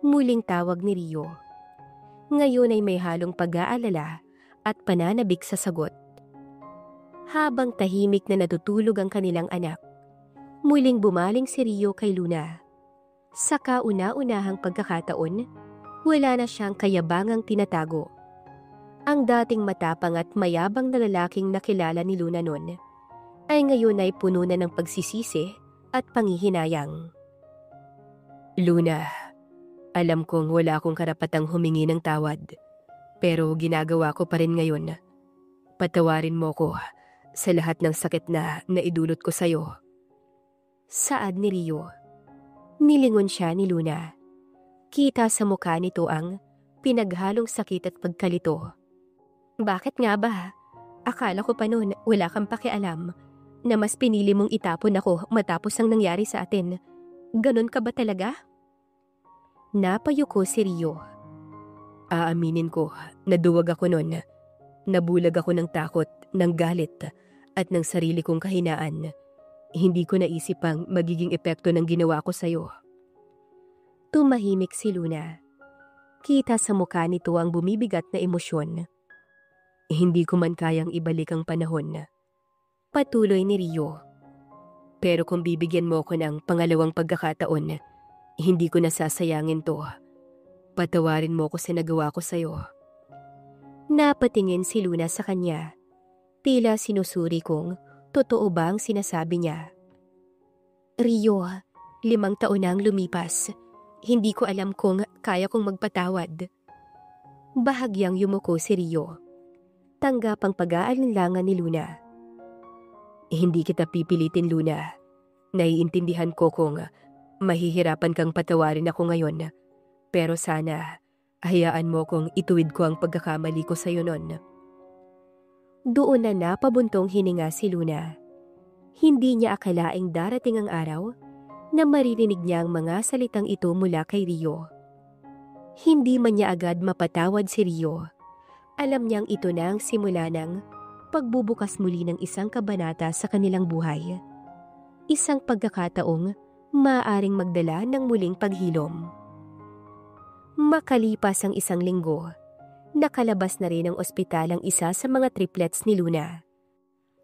muling tawag ni Rio. Ngayon ay may halong pag-aalala at pananabik sa sagot. Habang tahimik na natutulog ang kanilang anak, muling bumaling si Rio kay Luna. Sa kauna-unahang pagkakataon, wala na siyang kayabangang tinatago. Ang dating matapang at mayabang na lalaking nakilala ni Luna noon, ay ngayon ay puno na ng pagsisisi at panghihinayang. Luna, alam kong wala akong karapatang humingi ng tawad, pero ginagawa ko pa rin ngayon. Patawarin mo ko sa lahat ng sakit na naidulot ko sa'yo. Saad ni Rio. Nilingon siya ni Luna. Kita sa mukha nito ang pinaghalong sakit at pagkalito. Bakit nga ba? Akala ko pa noon wala kang pakialam na mas pinili mong itapon ako matapos ang nangyari sa atin. Ganon ka ba talaga? Napayuko si Rio. Aaminin ko, naduwag ako noon. Nabulag ako ng takot, ng galit, at ng sarili kong kahinaan. Hindi ko naisip ang magiging epekto ng ginawa ko sa'yo. Tumahimik si Luna. Kita sa mukha nito ang bumibigat na emosyon. Hindi ko man kayang ibalik ang panahon. Patuloy ni Rio. Pero kung bibigyan mo ko ng pangalawang pagkakataon, hindi ko nasasayangin to. Patawarin mo ko sa nagawa ko sa'yo. Napatingin si Luna sa kanya. Tila sinusuri kung totoo ba ang sinasabi niya. Rio, 5 taon na ang lumipas. Hindi ko alam kung kaya kong magpatawad. Bahagyang yumuko si Rio. Tanggap ang pag-aalinlangan ni Luna. Hindi kita pipilitin, Luna. Naiintindihan ko kung mahihirapan kang patawarin ako ngayon. Pero sana, hayaan mo kung ituwid ko ang pagkakamali ko sa'yo noon. Doon na napabuntong hininga si Luna. Hindi niya akalaing darating ang araw na maririnig niya ang mga salitang ito mula kay Rio. Hindi man niya agad mapatawad si Rio. Alam niyang ito na ang simula ng pagbubukas muli ng isang kabanata sa kanilang buhay. Isang pagkakataong maaaring magdala ng muling paghilom. Makalipas ang 1 linggo, nakalabas na rin ng ospital ang isa sa mga triplets ni Luna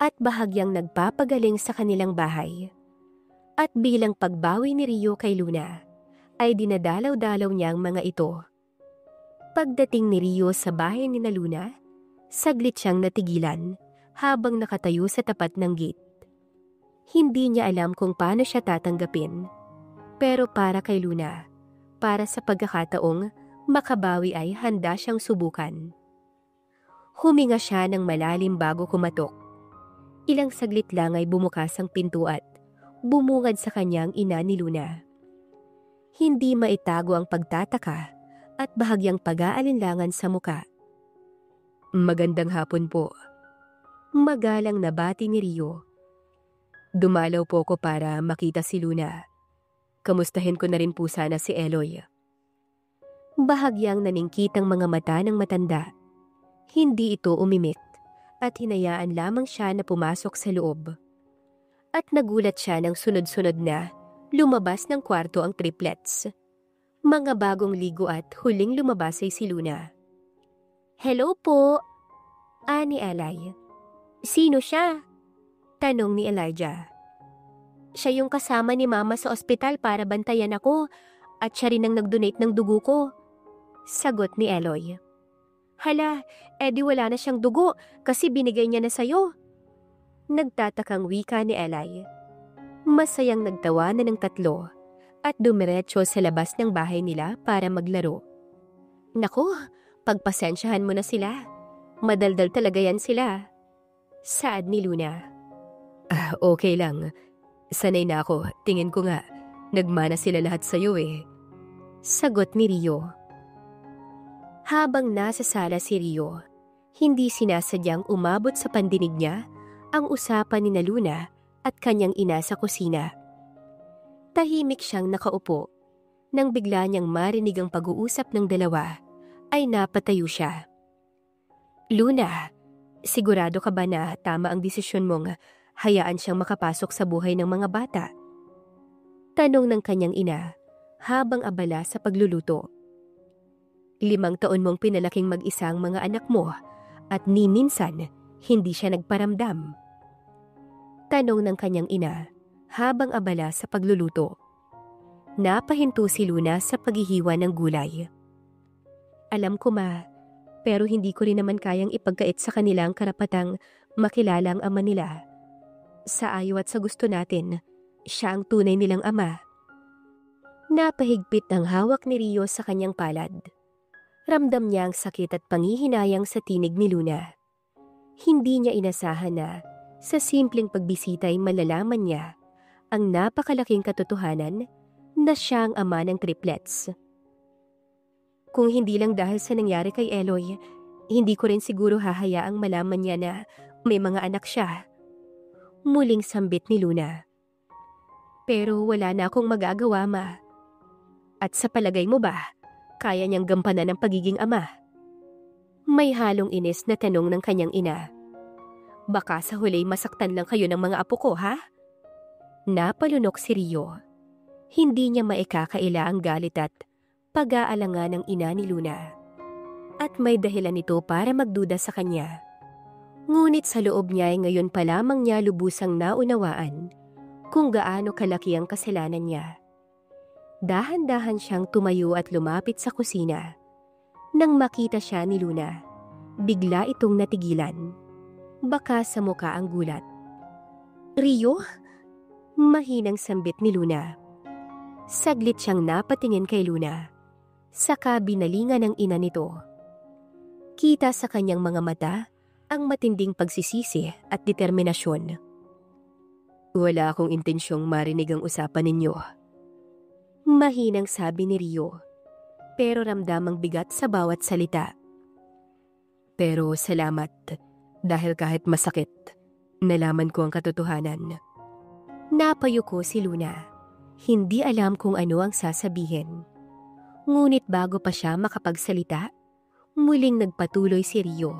at bahagyang nagpapagaling sa kanilang bahay. At bilang pagbawi ni Rio kay Luna, ay dinadalaw-dalaw niya ang mga ito. Pagdating ni Rio sa bahay ni Luna, saglit siyang natigilan habang nakatayo sa tapat ng gate. Hindi niya alam kung paano siya tatanggapin. Pero para kay Luna, para sa pagkakataong makabawi ay handa siyang subukan. Huminga siya ng malalim bago kumatok. Ilang saglit lang ay bumukas ang pinto at bumungad sa kanyang ina ni Luna. Hindi maitago ang pagtataka at bahagyang pag-aalinlangan sa muka. Magandang hapon po. Magalang na bati ni Rio. Dumalaw po ko para makita si Luna. Kamustahin ko na rin po sana si Eloy. Bahagyang naningkit ang mga mata ng matanda. Hindi ito umimik at hinayaan lamang siya na pumasok sa loob. At nagulat siya nang sunod-sunod na lumabas ng kwarto ang triplets. Mga bagong ligo at huling lumabas ay si Luna. Hello po, ani Eli. Sino siya? Tanong ni Elijah. Siya yung kasama ni Mama sa ospital para bantayan ako at siya rin ang nag-donate ng dugo ko. Sagot ni Eloy. Hala, edi wala na siyang dugo kasi binigay niya na sa'yo. Nagtatakang wika ni Eli. Masayang nagtawanan ng tatlo at dumiretso sa labas ng bahay nila para maglaro. Naku, pagpasensyahan mo na sila. Madaldal talaga yan sila. Saad ni Luna. Okay lang. Sanay na ako. Tingin ko nga, nagmana sila lahat sa'yo eh. Sagot ni Rio. Habang nasa sala si Rio, hindi sinasadyang umabot sa pandinig niya ang usapan ni Luna at kanyang ina sa kusina. Tahimik siyang nakaupo. Nang bigla niyang marinig ang pag-uusap ng dalawa, ay napatayo siya. Luna, sigurado ka ba na tama ang desisyon mong hayaan siyang makapasok sa buhay ng mga bata? Tanong ng kanyang ina habang abala sa pagluluto. 5 taon mong pinalaking mag-isa ang mga anak mo at ni minsan hindi siya nagparamdam. Tanong ng kanyang ina habang abala sa pagluluto. Napahinto si Luna sa paghihiwa ng gulay. Alam ko ma, pero hindi ko rin naman kayang ipagkait sa kanilang karapatang makilala ang ama nila. Sa ayaw at sa gusto natin, siya ang tunay nilang ama. Napahigpit ng hawak ni Rio sa kanyang palad. Ramdam niya ang sakit at pangihinayang sa tinig ni Luna. Hindi niya inasahan na sa simpleng pagbisita ay malalaman niya ang napakalaking katotohanan na siya ang ama ng triplets. Kung hindi lang dahil sa nangyari kay Eloy, hindi ko rin siguro hahayaang malaman niya na may mga anak siya. Muling sambit ni Luna. Pero wala na akong magagawa, ma. At sa palagay mo ba, kaya niyang gampanan ang pagiging ama? May halong inis na tanong ng kanyang ina. Baka sa huli masaktan lang kayo ng mga apo ko, ha? Napalunok si Rio. Hindi niya maikakaila ang galit at pag-aalangan ng ina ni Luna. At may dahilan ito para magduda sa kanya. Ngunit sa loob niya ay ngayon pa lamang niya lubusang naunawaan kung gaano kalaki ang kasalanan niya. Dahan-dahan siyang tumayo at lumapit sa kusina. Nang makita siya ni Luna, bigla itong natigilan. Baka sa muka ang gulat. Rio? Mahinang sambit ni Luna. Saglit siyang napatingin kay Luna. Saka binalingan ng ina nito. Kita sa kanyang mga mata ang matinding pagsisisi at determinasyon. Wala akong intensyong marinig ang usapan ninyo. Mahinang sabi ni Rio, pero ramdamang bigat sa bawat salita. Pero salamat, dahil kahit masakit, nalaman ko ang katotohanan. Napayuko si Luna. Hindi alam kung ano ang sasabihin. Ngunit bago pa siya makapagsalita, muling nagpatuloy si Rio.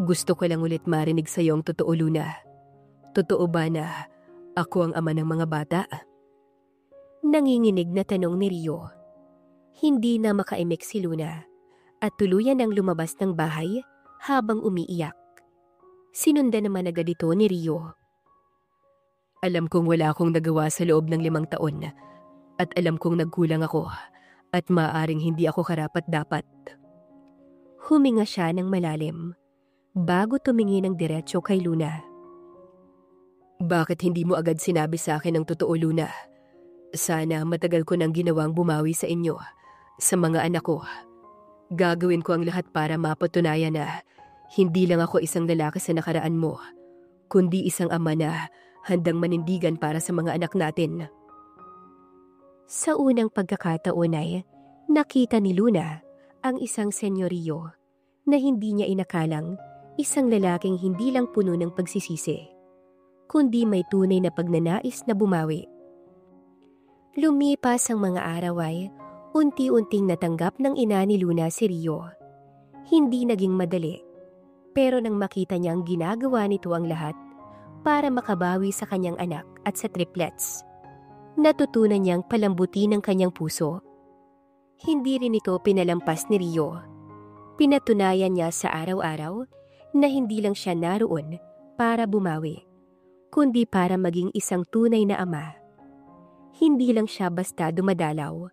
Gusto ko lang ulit marinig sa iyo ang totoo, Luna. Totoo ba na ako ang ama ng mga bata? Nanginginig na tanong ni Rio. Hindi na makaimik si Luna at tuluyan ang lumabas ng bahay habang umiiyak. Sinundan naman agad ito ni Rio. Alam kong wala akong nagawa sa loob ng 5 taon at alam kong nagkulang ako at maaaring hindi ako karapat-dapat. Huminga siya ng malalim bago tumingin ng diretso kay Luna. Bakit hindi mo agad sinabi sa akin ang totoo, Luna? Sana matagal ko nang ginawang bumawi sa inyo, sa mga anak ko. Gagawin ko ang lahat para mapatunayan na hindi lang ako isang lalaki sa nakaraan mo, kundi isang ama na handang manindigan para sa mga anak natin. Sa unang pagkakataon ay nakita ni Luna ang isang senyoryo na hindi niya inakalang isang lalaking hindi lang puno ng pagsisisi, kundi may tunay na pagnanais na bumawi. Lumipas ang mga araw ay unti-unting natanggap ng ina ni Luna si Rio. Hindi naging madali, pero nang makita niyang ginagawa nito ang lahat para makabawi sa kanyang anak at sa triplets, natutunan niyang palambutin ang kanyang puso. Hindi rin ito pinalampas ni Rio. Pinatunayan niya sa araw-araw na hindi lang siya naroon para bumawi, kundi para maging isang tunay na ama. Hindi lang siya basta dumadalaw.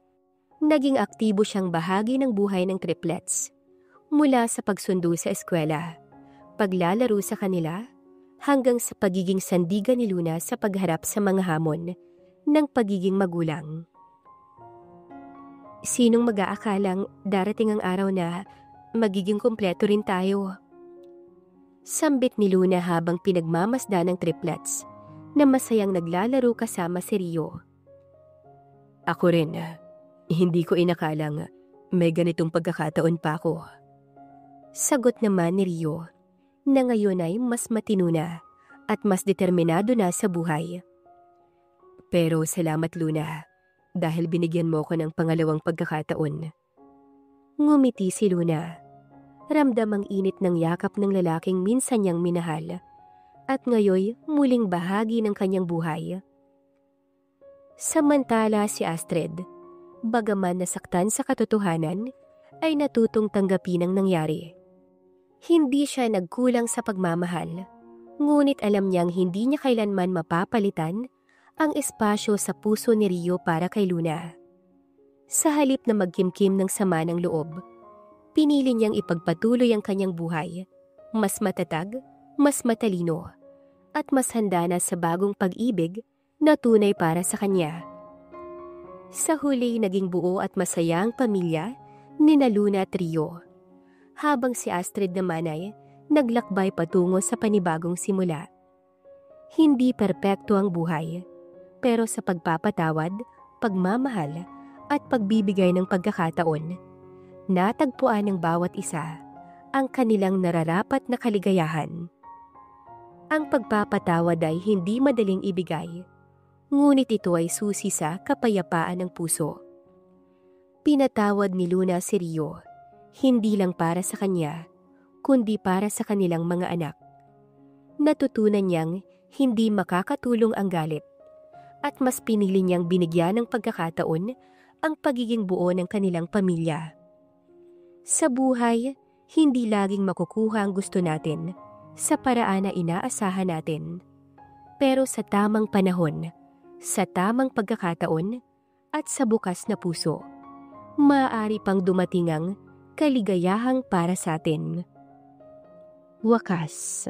Naging aktibo siyang bahagi ng buhay ng triplets. Mula sa pagsundo sa eskwela, paglalaro sa kanila, hanggang sa pagiging sandigan ni Luna sa pagharap sa mga hamon ng pagiging magulang. Sinong mag-aakalang darating ang araw na magiging kumpleto rin tayo? Sambit ni Luna habang pinagmamasdan ng triplets na masayang naglalaro kasama si Rio. Ako rin, hindi ko inakalang may ganitong pagkakataon pa ako. Sagot naman ni Rio na ngayon ay mas matino na at mas determinado na sa buhay. Pero salamat, Luna, dahil binigyan mo ko ng pangalawang pagkakataon. Ngumiti si Luna. Ramdam ang init ng yakap ng lalaking minsan niyang minahal at ngayoy muling bahagi ng kanyang buhay. Samantala si Astrid, bagaman nasaktan sa katotohanan, ay natutong tanggapin ang nangyari. Hindi siya nagkulang sa pagmamahal, ngunit alam niyang hindi niya kailanman mapapalitan ang espasyo sa puso ni Rio para kay Luna. Sa halip na magkimkim ng sama ng loob, pinili niyang ipagpatuloy ang kanyang buhay, mas matatag, mas matalino, at mas handa na sa bagong pag-ibig na tunay para sa kanya. Sa huli naging buo at masaya ang pamilya ni Luna at Rio, habang si Astrid naman ay naglakbay patungo sa panibagong simula. Hindi perpekto ang buhay, pero sa pagpapatawad, pagmamahal at pagbibigay ng pagkakataon, natagpuan ng bawat isa ang kanilang nararapat na kaligayahan. Ang pagpapatawad ay hindi madaling ibigay, ngunit ito ay susi sa kapayapaan ng puso. Pinatawad ni Luna si Rio, hindi lang para sa kanya, kundi para sa kanilang mga anak. Natutunan niyang hindi makakatulong ang galit at mas pinili niyang binigyan ng pagkakataon ang pagiging buo ng kanilang pamilya. Sa buhay, hindi laging makukuha ang gusto natin sa paraan na inaasahan natin. Pero sa tamang panahon, sa tamang pagkakataon, at sa bukas na puso, maaari pang dumating ang kaligayahang para sa atin. Wakas.